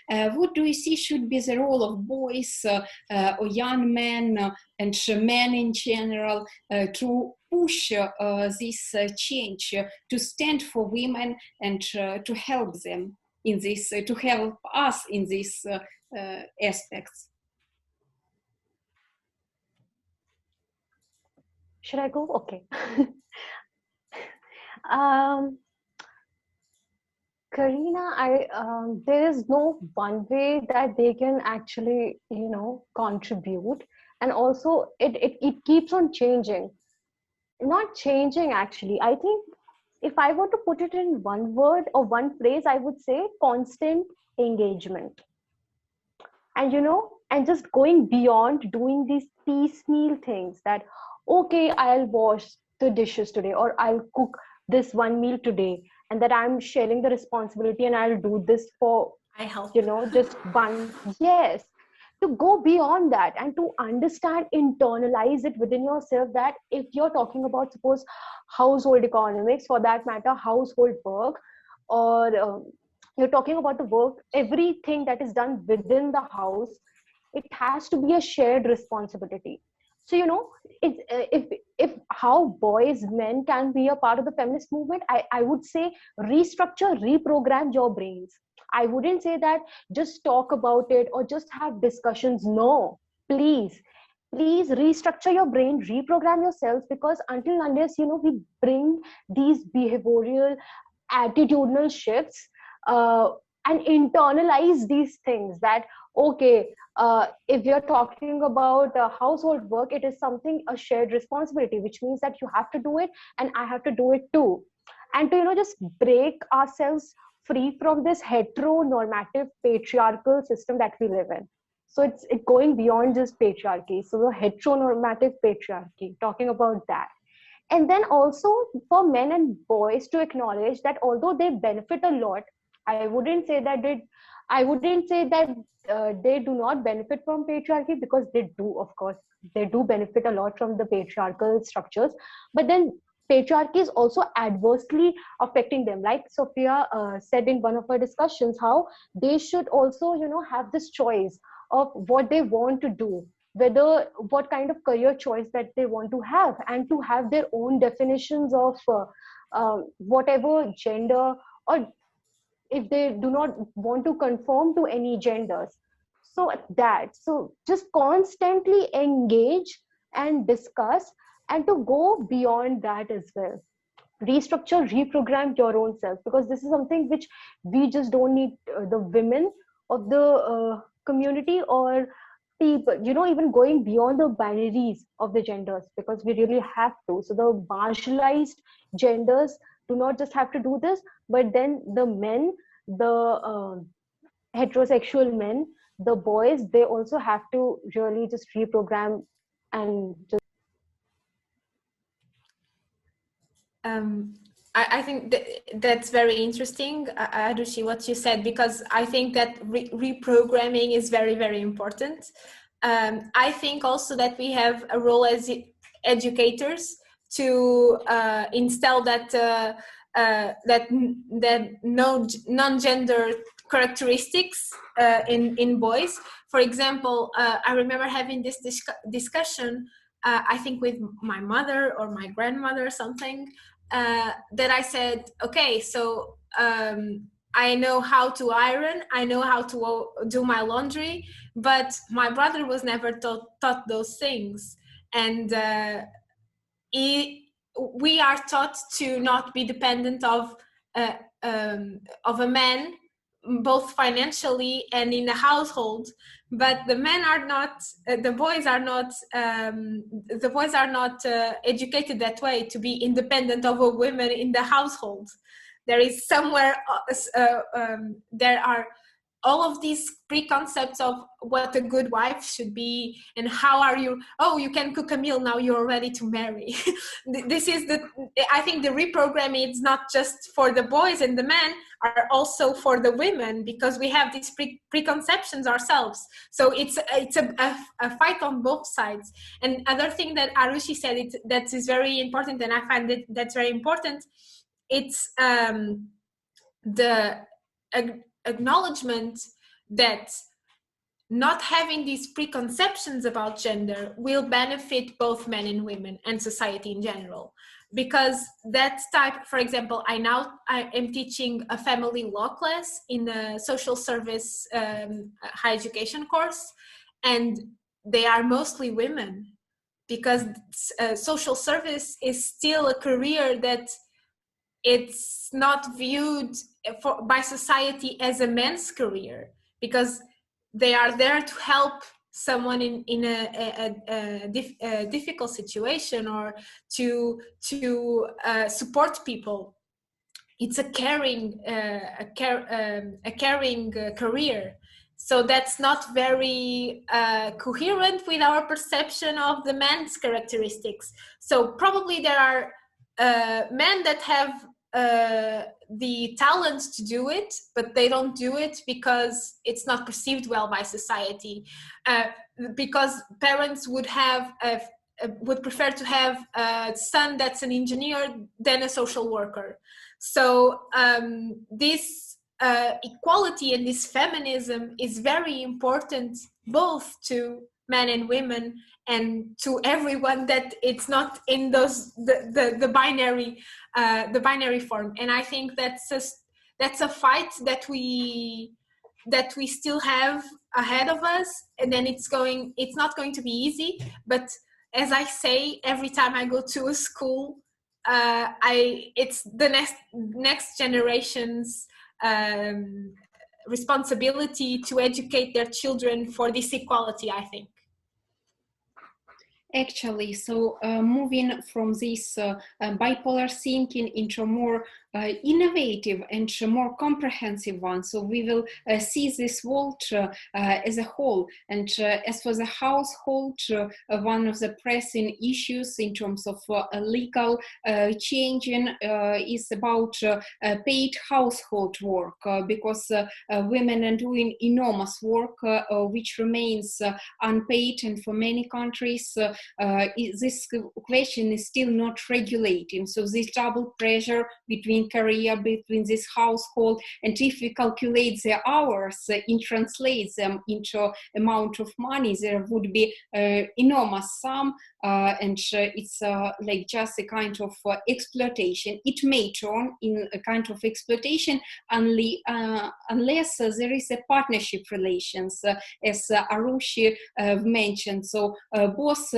what do you see should be the role of boys or young men and men in general to push this change, to stand for women and to help them in this, to help us in these aspects? Should I go? Okay. um, Karina, there is no one way that they can actually, contribute. And also it keeps on changing. Not changing, actually. I think if I were to put it in one word or one phrase, I would say constant engagement. And, and just going beyond doing these piecemeal things that, okay, I'll wash the dishes today, or I'll cook this one meal today, and that I'm sharing the responsibility and I'll do this for, I help. just one. Yes. To go beyond that and to understand, internalize it within yourself, that if you're talking about, suppose, household economics, for that matter, household work, or you're talking about the work, everything that is done within the house, it has to be a shared responsibility. So, it's, if how boys, men can be a part of the feminist movement, I would say restructure, reprogram your brains. I wouldn't say that just talk about it or just have discussions. No, please restructure your brain, reprogram yourselves, because until unless, we bring these behavioral, attitudinal shifts, and internalize these things, that, okay, if you're talking about household work, it is something, a shared responsibility, which means that you have to do it and I have to do it too. And to, just break ourselves free from this heteronormative patriarchal system that we live in. So it's going beyond just patriarchy. So the heteronormative patriarchy, talking about that. And then also for men and boys to acknowledge that although they benefit a lot, I wouldn't say that they do not benefit from patriarchy, because they do, of course, they do benefit a lot from the patriarchal structures. But then patriarchy is also adversely affecting them. Like Sophia said in one of our discussions, how they should also, have this choice of what they want to do, whether what kind of career choice that they want to have, and to have their own definitions of whatever gender, or if they do not want to conform to any genders. So just constantly engage and discuss, and to go beyond that as well. Restructure, reprogram your own self, because this is something which we just don't need the women of the community, or people, even going beyond the binaries of the genders, because we really have to. So the marginalized genders do not just have to do this, but then the men, the heterosexual men, the boys, they also have to really just reprogram and just. I think that's very interesting, Aarushee, what you said, because I think that reprogramming is very, very important. I think also that we have a role as educators to instill that no non-gender characteristics in boys. For example, I remember having this discussion, I think with my mother or my grandmother or something, that I said, okay, so I know how to iron, I know how to do my laundry, but my brother was never taught those things. And we are taught to not be dependent uh, of a man, both financially and in the household. But the men are not, the boys are not, educated that way, to be independent of a woman in the household. There is somewhere, there are all of these preconcepts of what a good wife should be, and how are you, oh, you can cook a meal, now you're ready to marry. This is I think the reprogramming is not just for the boys and the men, are also for the women, because we have these preconceptions ourselves. So it's a fight on both sides. And other thing that Aarushee said, that is very important, and I find that's very important, it's the acknowledgement that not having these preconceptions about gender will benefit both men and women and society in general. Because that type, for example, I am teaching a family law class in a social service higher education course, and they are mostly women, because social service is still a career that it's not viewed by society as a man's career, because they are there to help someone in a difficult situation, or to support people. It's a caring career. So that's not very coherent with our perception of the man's characteristics. So probably there are men that have the talent to do it, but they don't do it because it's not perceived well by society. Because parents would prefer to have a son that's an engineer than a social worker. So this equality and this feminism is very important, both to men and women, and to everyone, that it's not in those the binary form. And I think that's a fight that we still have ahead of us. And then it's not going to be easy. But as I say, every time I go to a school, it's the next generation's responsibility to educate their children for this equality, I think. Actually, so moving from this bipolar thinking into a more innovative and more comprehensive one. So we will see this world as a whole. And as for the household, one of the pressing issues in terms of legal changing is about paid household work, because women are doing enormous work which remains unpaid, and for many countries this question is still not regulating. So this double pressure between career, between this household, and if we calculate the hours, it translates them into amount of money, there would be enormous sum, and it's like just a kind of exploitation. It may turn in a kind of exploitation unless there is a partnership relations, as Aarushee mentioned. So both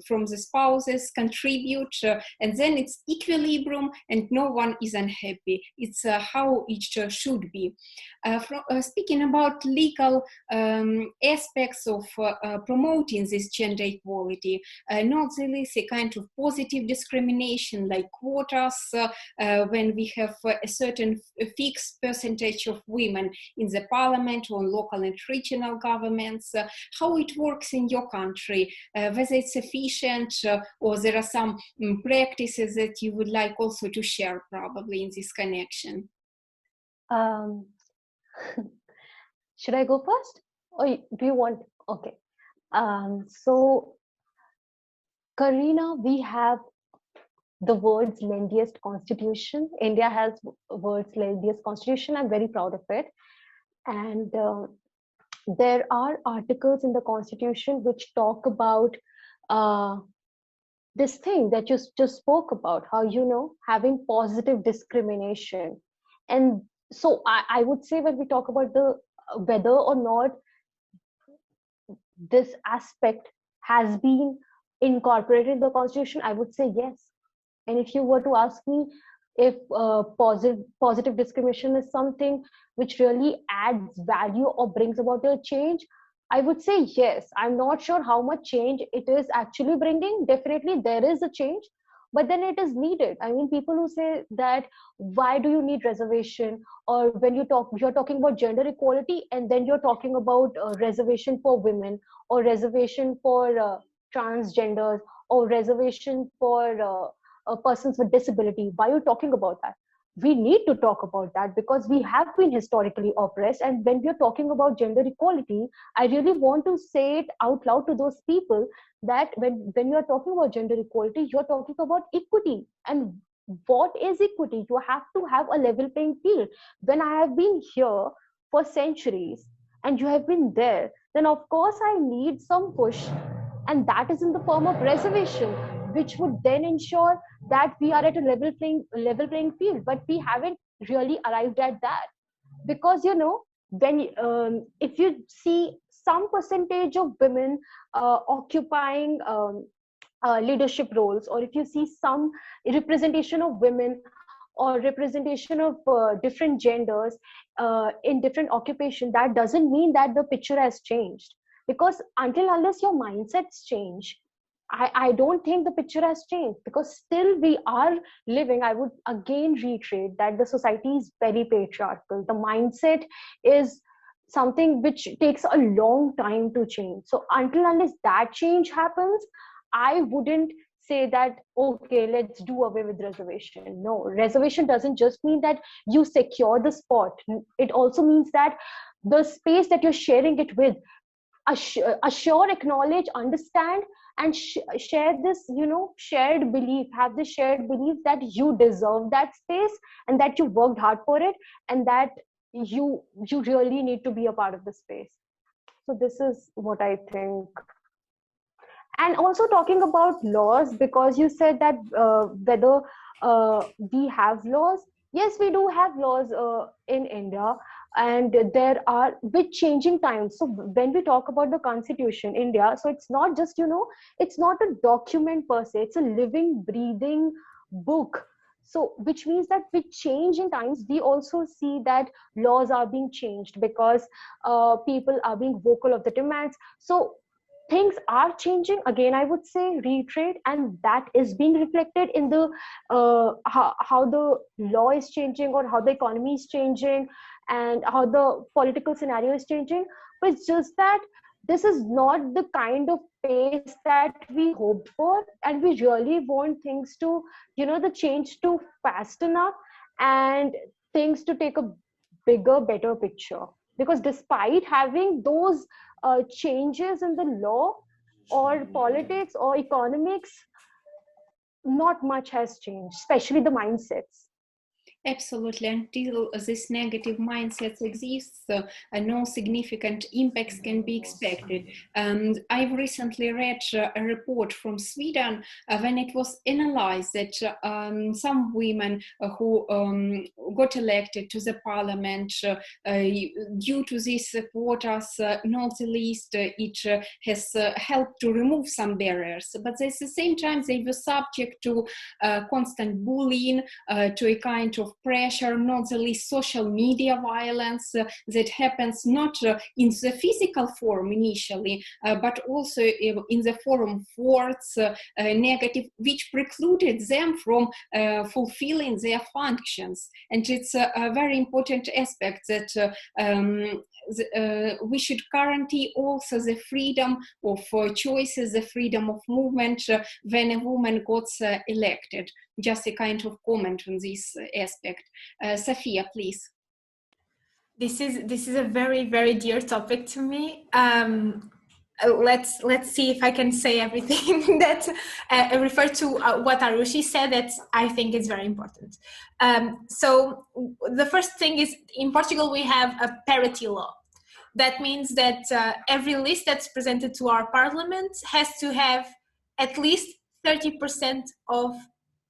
from the spouses contribute, and then it's equilibrium, and no one is unhappy. It's how it should be. Speaking about legal aspects of promoting this gender equality, not there is a kind of positive discrimination like quotas, when we have a certain fixed percentage of women in the parliament or local and regional governments. How it works in your country, whether it's sufficient, or there are some practices that you would like also to share probably in this connection. Should I go first, or do you want? Okay. So Karina, we have the world's lengthiest constitution. India has world's lengthiest constitution. I'm very proud of it. And there are articles in the constitution which talk about this thing that you just spoke about, how, having positive discrimination. And so I would say, when we talk about the whether or not this aspect has been incorporated in the constitution, I would say yes. And if you were to ask me if positive discrimination is something which really adds value or brings about a change, I would say yes. I'm not sure how much change it is actually bringing. Definitely there is a change, but then it is needed. I mean, people who say that why do you need reservation, or when you're talking about gender equality, and then you're talking about reservation for women, or reservation for transgenders, or reservation for persons with disability. Why are you talking about that? We need to talk about that because we have been historically oppressed. And when we're talking about gender equality, I really want to say it out loud to those people that when you're talking about gender equality, you're talking about equity. And what is equity? You have to have a level playing field. When I have been here for centuries and you have been there, then of course I need some push, and that is in the form of reservation, which would then ensure that we are at a level playing field. But we haven't really arrived at that, because when if you see some percentage of women occupying leadership roles, or if you see some representation of women or representation of different genders in different occupation, that doesn't mean that the picture has changed. Because until unless your mindsets change, I don't think the picture has changed, because still we are living. I would again reiterate that the society is very patriarchal. The mindset is something which takes a long time to change. So until unless that change happens, I wouldn't say that, okay, let's do away with reservation. No, reservation doesn't just mean that you secure the spot. It also means that the space that you're sharing it with, assure, acknowledge, understand, and share this shared belief, have this shared belief that you deserve that space, and that you worked hard for it, and that you really need to be a part of the space. So this is what I think. And also talking about laws, because you said that whether we have laws. Yes, we do have laws in India, and there are with changing times. So when we talk about the constitution India, so it's not just it's not a document per se, it's a living breathing book. So which means that with change in times, we also see that laws are being changed, because people are being vocal of the demands. So things are changing, again I would say, reiterate, and that is being reflected in the how the law is changing, or how the economy is changing, and how the political scenario is changing. But it's just that this is not the kind of pace that we hoped for, and we really want things to, the change to fast enough, and things to take a bigger, better picture. Because despite having those changes in the law or politics or economics, not much has changed, especially the mindsets. Absolutely. Until this negative mindset exists, no significant impacts can be expected. I've recently read a report from Sweden when it was analyzed that some women who got elected to the parliament due to these quotas, not the least, it has helped to remove some barriers. But at the same time, they were subject to constant bullying, to a kind of pressure, not the least social media violence that happens not in the physical form initially, but also in the form of words, negative, which precluded them from fulfilling their functions. And it's a very important aspect that we should guarantee also the freedom of choices, the freedom of movement when a woman gets elected. Just a kind of comment on this aspect. Sofia, please. This is a very, very dear topic to me. Let's see if I can say everything that refer to what Aarushee said, that I think is very important. So the first thing is, in Portugal we have a parity law. That means that every list that's presented to our parliament has to have at least 30% of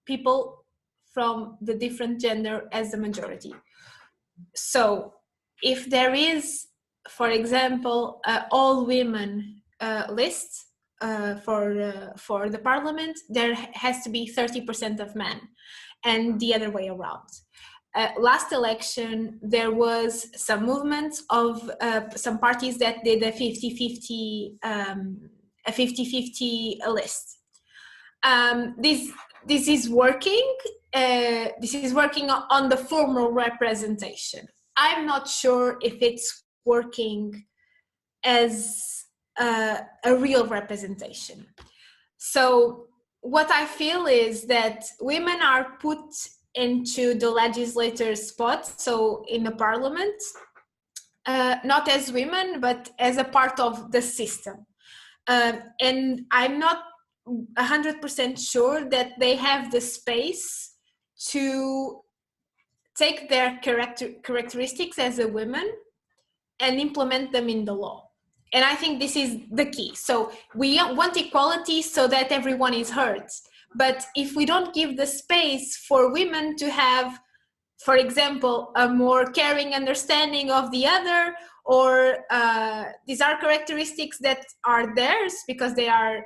people from the different gender as the majority. So if there is, for example, all women list for the parliament, there has to be 30% of men, and the other way around. Last election, there was some movement of some parties that did a 50-50 list. This is working. This is working on the formal representation. I'm not sure if it's working as a real representation. So what I feel is that women are put into the legislator spot, so in the parliament, not as women, but as a part of the system. And I'm not 100% sure that they have the space to take their characteristics as a woman and implement them in the law. And I think this is the key. So we want equality so that everyone is heard. But if we don't give the space for women to have, for example, a more caring understanding of the other, or these are characteristics that are theirs because they are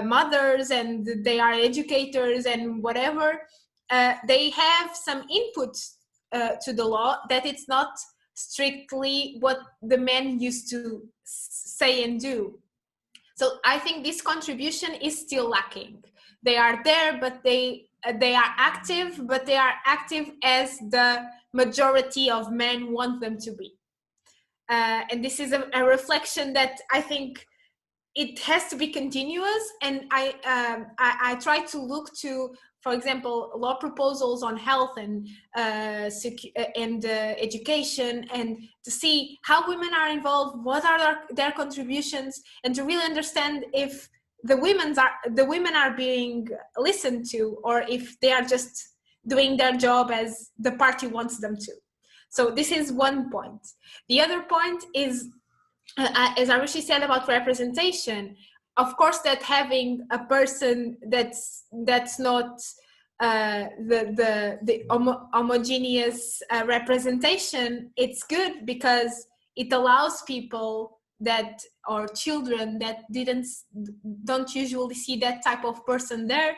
mothers and they are educators and whatever, they have some input to the law that it's not strictly what the men used to say and do. So I think this contribution is still lacking. They are there, but they are active, but they are active as the majority of men want them to be. And this is a reflection that I think it has to be continuous. And I try to look to, for example, law proposals on health and education, and to see how women are involved, what are their contributions, and to really understand if the women are being listened to, or if they are just doing their job as the party wants them to. So this is one point. The other point is, as Aarushee said about representation, of course, that having a person that's not the homogeneous representation, it's good because it allows people that, or children that don't usually see that type of person there,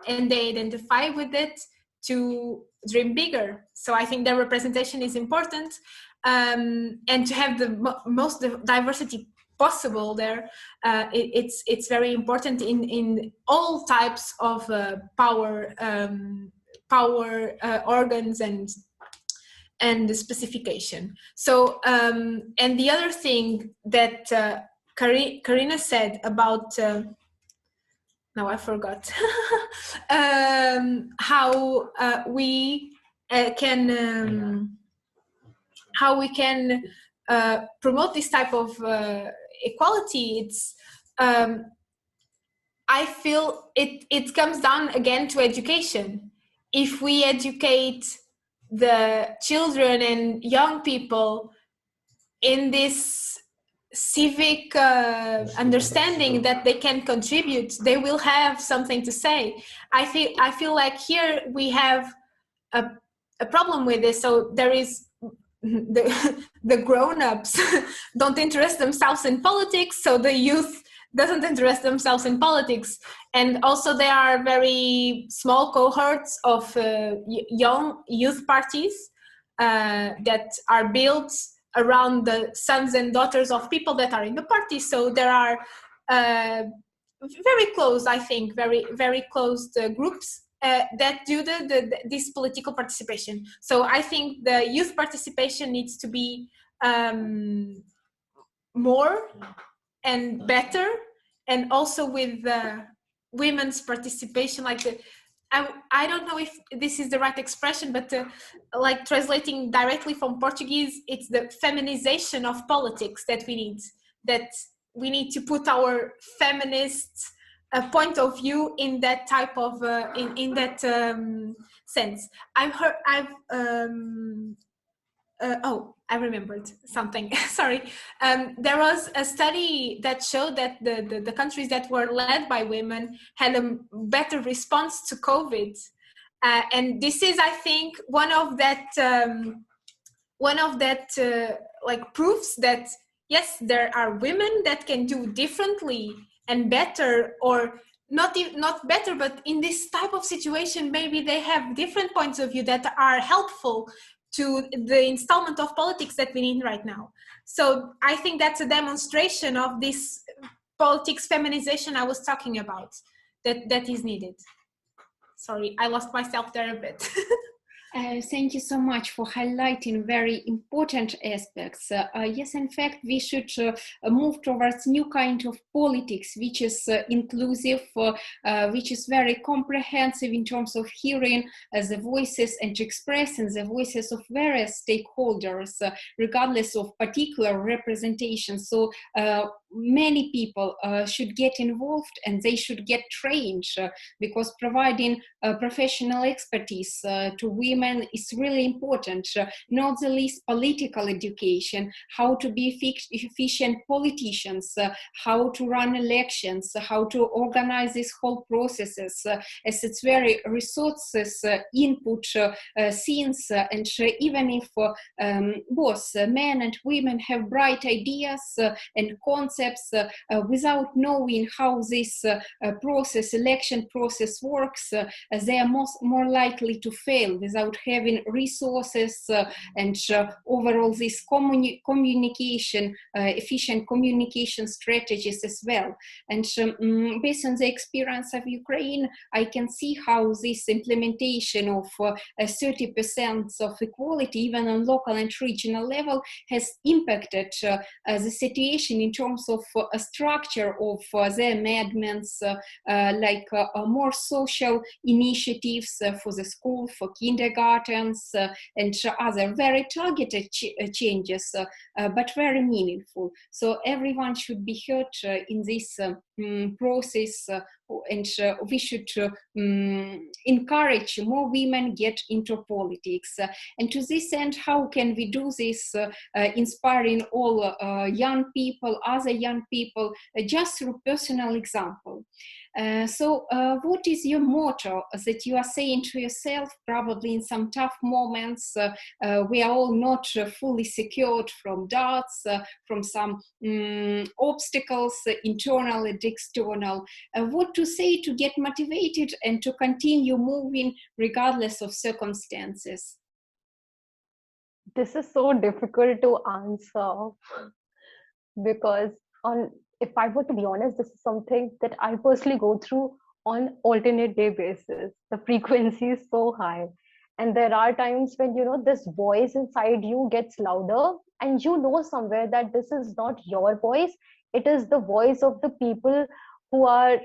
and they identify with it, to dream bigger. So I think that representation is important, and to have the most diversity possible there. It's very important in all types of power organs and the specification. So and the other thing that Karina said about now I forgot how we can promote this type of equality. It's I feel it comes down again to education. If we educate the children and young people in this civic understanding that they can contribute, they will have something to say. I feel like here we have a problem with this. So there is the grown-ups don't interest themselves in politics, so the youth doesn't interest themselves in politics. And also there are very small cohorts of young youth parties that are built around the sons and daughters of people that are in the party. So there are very close, I think, very, very close groups that do this political participation. So I think the youth participation needs to be more and better, and also with women's participation, like I don't know if this is the right expression, but like translating directly from Portuguese, it's the feminization of politics that we need to put our feminist point of view in that type of in that sense. I remembered something. Sorry. There was a study that showed that the countries that were led by women had a better response to COVID. And this is, I think, one of one of that like proofs that yes, there are women that can do differently and better, or not better, but in this type of situation, maybe they have different points of view that are helpful to the installment of politics that we need right now. So I think that's a demonstration of this politics feminization I was talking about, that is needed. Sorry, I lost myself there a bit. Thank you so much for highlighting very important aspects. Yes, in fact, we should move towards new kind of politics, which is inclusive, which is very comprehensive in terms of hearing the voices and expressing the voices of various stakeholders, regardless of particular representation. So many people should get involved, and they should get trained, because providing professional expertise to women is really important, not the least political education, how to be efficient politicians, how to run elections, how to organize these whole processes, as it's very resources input scenes, and even if both men and women have bright ideas and concepts, without knowing how this election process works, they are more likely to fail without having resources and overall this communication, efficient communication strategies as well. And based on the experience of Ukraine, I can see how this implementation of 30% of equality, even on local and regional level, has impacted the situation in terms of a structure of the amendments, like more social initiatives for the school, for kindergartens, and other very targeted changes, but very meaningful. So everyone should be heard in this process, and we should encourage more women get into politics. And to this end, how can we do this, inspiring all young people, other young people, just through personal example? So what is your motto that you are saying to yourself, probably in some tough moments? We are all not fully secured from doubts, from some obstacles, internal and external. What to say to get motivated and to continue moving regardless of circumstances? This is so difficult to answer, because if I were to be honest, this is something that I personally go through on alternate day basis. The frequency is so high, and there are times when this voice inside you gets louder, and somewhere that this is not your voice, it is the voice of the people who are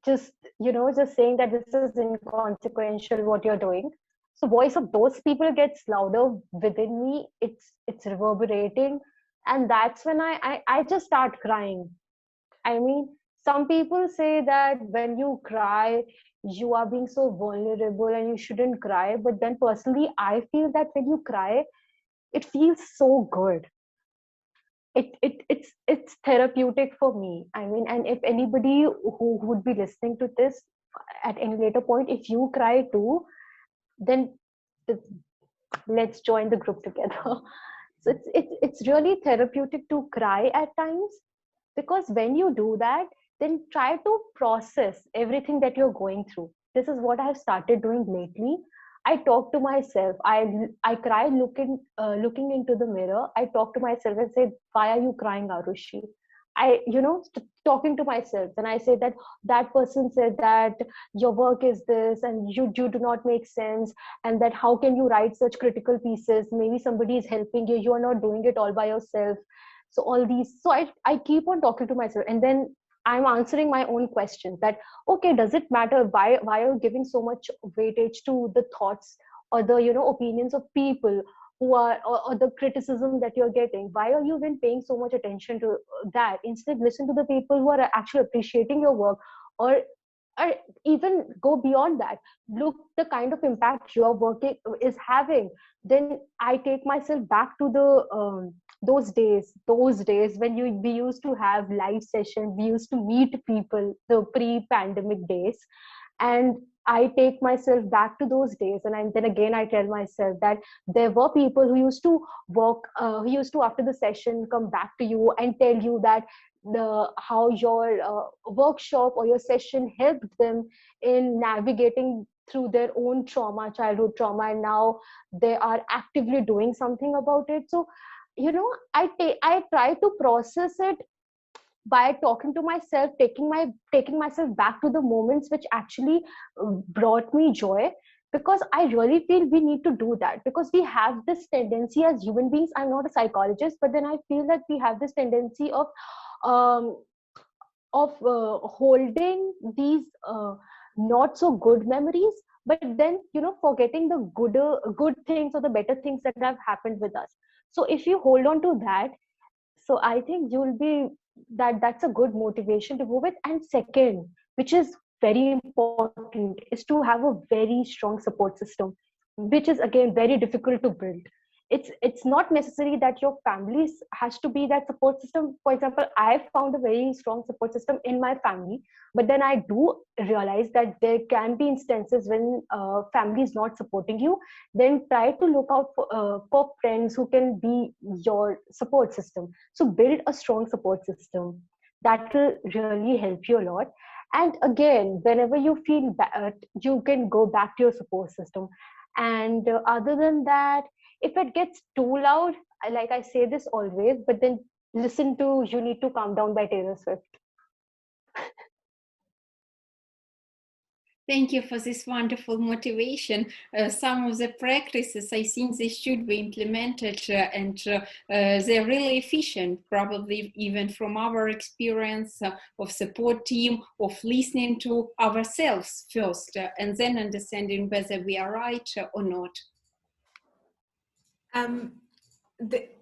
just just saying that this is inconsequential what you're doing. So voice of those people gets louder within me. It's reverberating, and that's when I just start crying. I mean, some people say that when you cry, you are being so vulnerable and you shouldn't cry. But then personally, I feel that when you cry, it feels so good. It's therapeutic for me. I mean, and if anybody who would be listening to this at any later point, if you cry too, then let's join the group together. So it's really therapeutic to cry at times, because when you do that, then try to process everything that you're going through. This is what I've started doing lately. I talk to myself. I cry looking into the mirror. I talk to myself and say, "Why are you crying, Aarushee?" I talking to myself, and I say that person said that your work is this, and you do not make sense, and that how can you write such critical pieces? Maybe somebody is helping you. You are not doing it all by yourself. So all these, so I keep on talking to myself, and then I'm answering my own questions that, okay, does it matter? Why are you giving so much weightage to the thoughts or the opinions of people who are, or the criticism that you're getting? Why are you even paying so much attention to that? Instead, listen to the people who are actually appreciating your work, or even go beyond that. Look the kind of impact your work is having. Then I take myself back to the those days when we used to have live sessions, we used to meet people, the pre-pandemic days, And I take myself back to those days, and then again I tell myself that there were people who used to who used to after the session come back to you and tell you that the how your workshop or your session helped them in navigating through their own trauma, childhood trauma, and now they are actively doing something about it. So I try to process it by talking to myself, taking myself back to the moments which actually brought me joy, because I really feel we need to do that, because we have this tendency as human beings. I'm not a psychologist, but then I feel that we have this tendency um, holding these not so good memories, but then forgetting the good things or the better things that have happened with us. So if you hold on to that, so I think you'll be that's a good motivation to go with. And second, which is very important, is to have a very strong support system, which is again very difficult to build. It's not necessary that your family has to be that support system. For example, I found a very strong support system in my family, but then I do realize that there can be instances when family is not supporting you. Then try to look out for friends who can be your support system. So build a strong support system. That will really help you a lot. And again, whenever you feel bad, you can go back to your support system. And other than that, if it gets too loud, like I say this always, but then listen to You Need to Calm Down by Taylor Swift. Thank you for this wonderful motivation. Some of the practices, I think they should be implemented and they're really efficient, probably even from our experience of support team, of listening to ourselves first and then understanding whether we are right or not.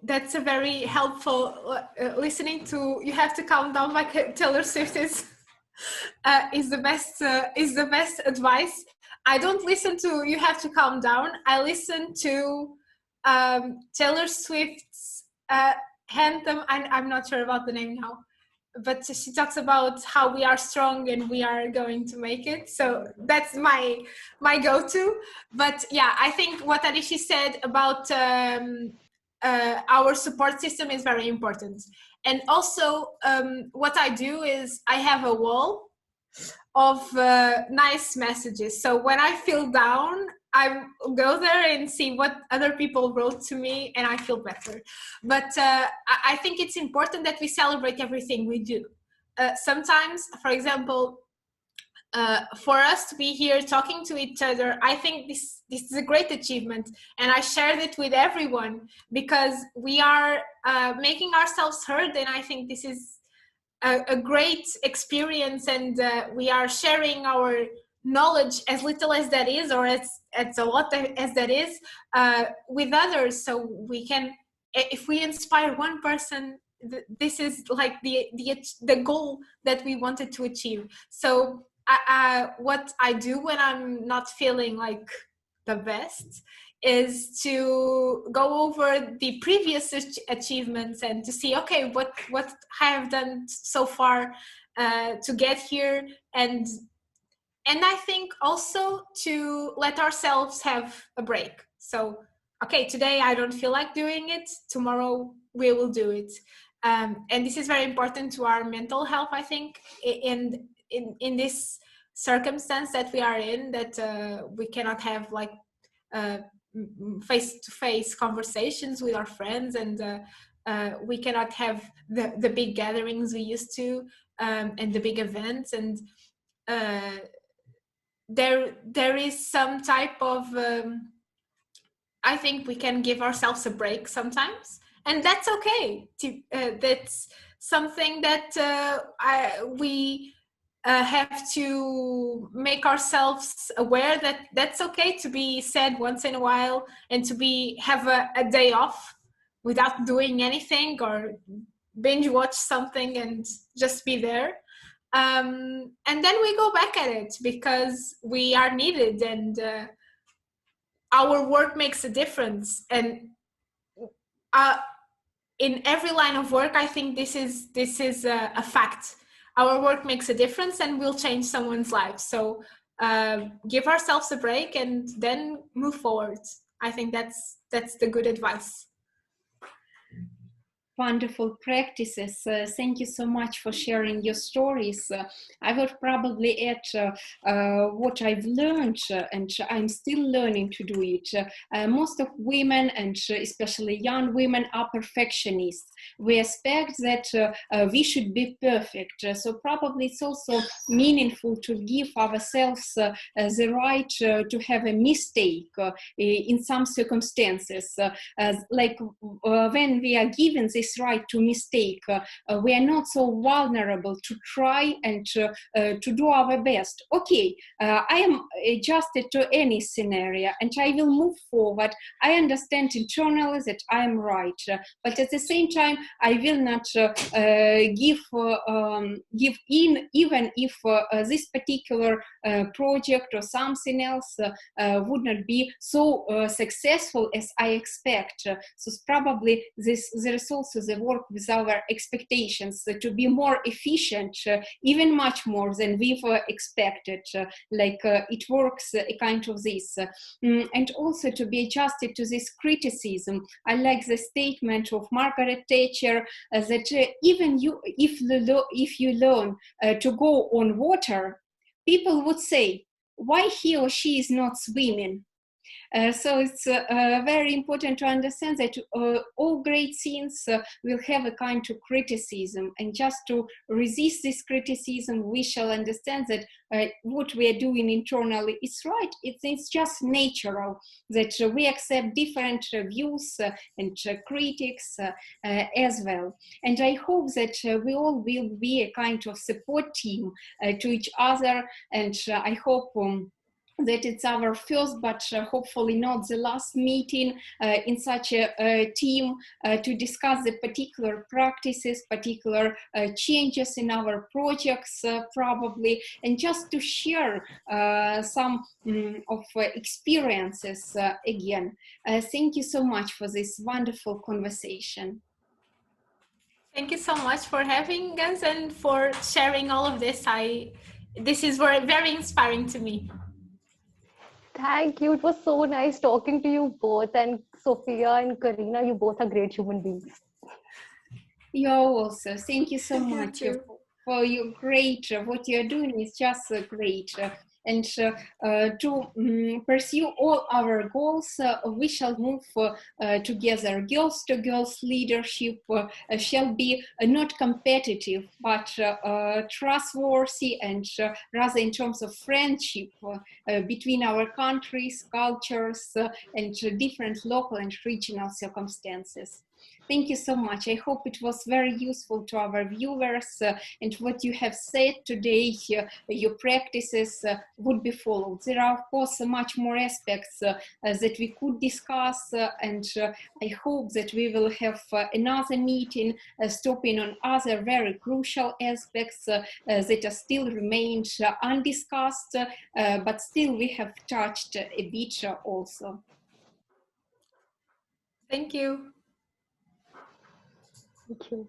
That's a very helpful listening to You Have to Calm Down like Taylor Swift is the best advice. I don't listen to You Have to Calm Down. I listen to Taylor Swift's anthem. I'm not sure about the name now, but she talks about how we are strong and we are going to make it. So that's my go-to. But yeah, I think what Aarushee said about our support system is very important. And also what I do is I have a wall of nice messages. So when I feel down, I go there and see what other people wrote to me and I feel better. But I think it's important that we celebrate everything we do. Sometimes, for example, for us to be here talking to each other, I think this is a great achievement, and I shared it with everyone because we are making ourselves heard, and I think this is a great experience, and we are sharing our knowledge, as little as that is, or as a lot as that is, with others. So we can, if we inspire one person, this is like the goal that we wanted to achieve. So what I do when I'm not feeling like the best is to go over the previous achievements and to see, okay, what I have done so far to get here, and I think also to let ourselves have a break. So, okay, today I don't feel like doing it, tomorrow we will do it. And this is very important to our mental health, I think, in this circumstance that we are in, that we cannot have like face-to-face conversations with our friends, and we cannot have the big gatherings we used to, and the big events, and there is some type of I think we can give ourselves a break sometimes, and that's okay. That's something that we have to make ourselves aware that that's okay to be sad once in a while, and to have a day off without doing anything, or binge watch something and just be there. And then we go back at it because we are needed, and our work makes a difference. And in every line of work, I think this is a fact. Our work makes a difference and will change someone's life. So give ourselves a break and then move forward. I think that's the good advice. Wonderful practices. Thank you so much for sharing your stories. I would probably add what I've learned, and I'm still learning to do it. Most of women, and especially young women, are perfectionists. We expect that we should be perfect. So probably it's also meaningful to give ourselves the right to have a mistake in some circumstances. Like when we are given this right to mistake, we are not so vulnerable to try and to do our best. Okay, I am adjusted to any scenario and I will move forward. I understand internally that I am right, but at the same time, I will not give in, even if this particular project or something else would not be so successful as I expect. So probably there is also the work with our expectations to be more efficient, even much more than we've expected. It works a kind of this. And also to be adjusted to this criticism. I like the statement of Margaret Thatcher that even if you learn to go on water, people would say, why he or she is not swimming? So it's very important to understand that all great things will have a kind of criticism, and just to resist this criticism, we shall understand that what we are doing internally is right. It's just natural that we accept different views and critics as well. And I hope that we all will be a kind of support team to each other, and I hope that it's our first, but hopefully not the last meeting in such a team to discuss the particular practices, particular changes in our projects probably, and just to share some of experiences again. Thank you so much for this wonderful conversation. Thank you so much for having us and for sharing all of this. This is very inspiring to me. Thank you. It was so nice talking to you both. And Sophia and Karina, you both are great human beings. You're also. Thank you so much for your great, what you're doing is just great. And to pursue all our goals, we shall move together. Girls to girls leadership shall be not competitive, but trustworthy, and rather in terms of friendship between our countries, cultures, and different local and regional circumstances. Thank you so much. I hope it was very useful to our viewers, and what you have said today, your practices would be followed. There are, of course, much more aspects that we could discuss, and I hope that we will have another meeting stopping on other very crucial aspects that are still remained undiscussed, but still we have touched a bit also. Thank you. Thank you.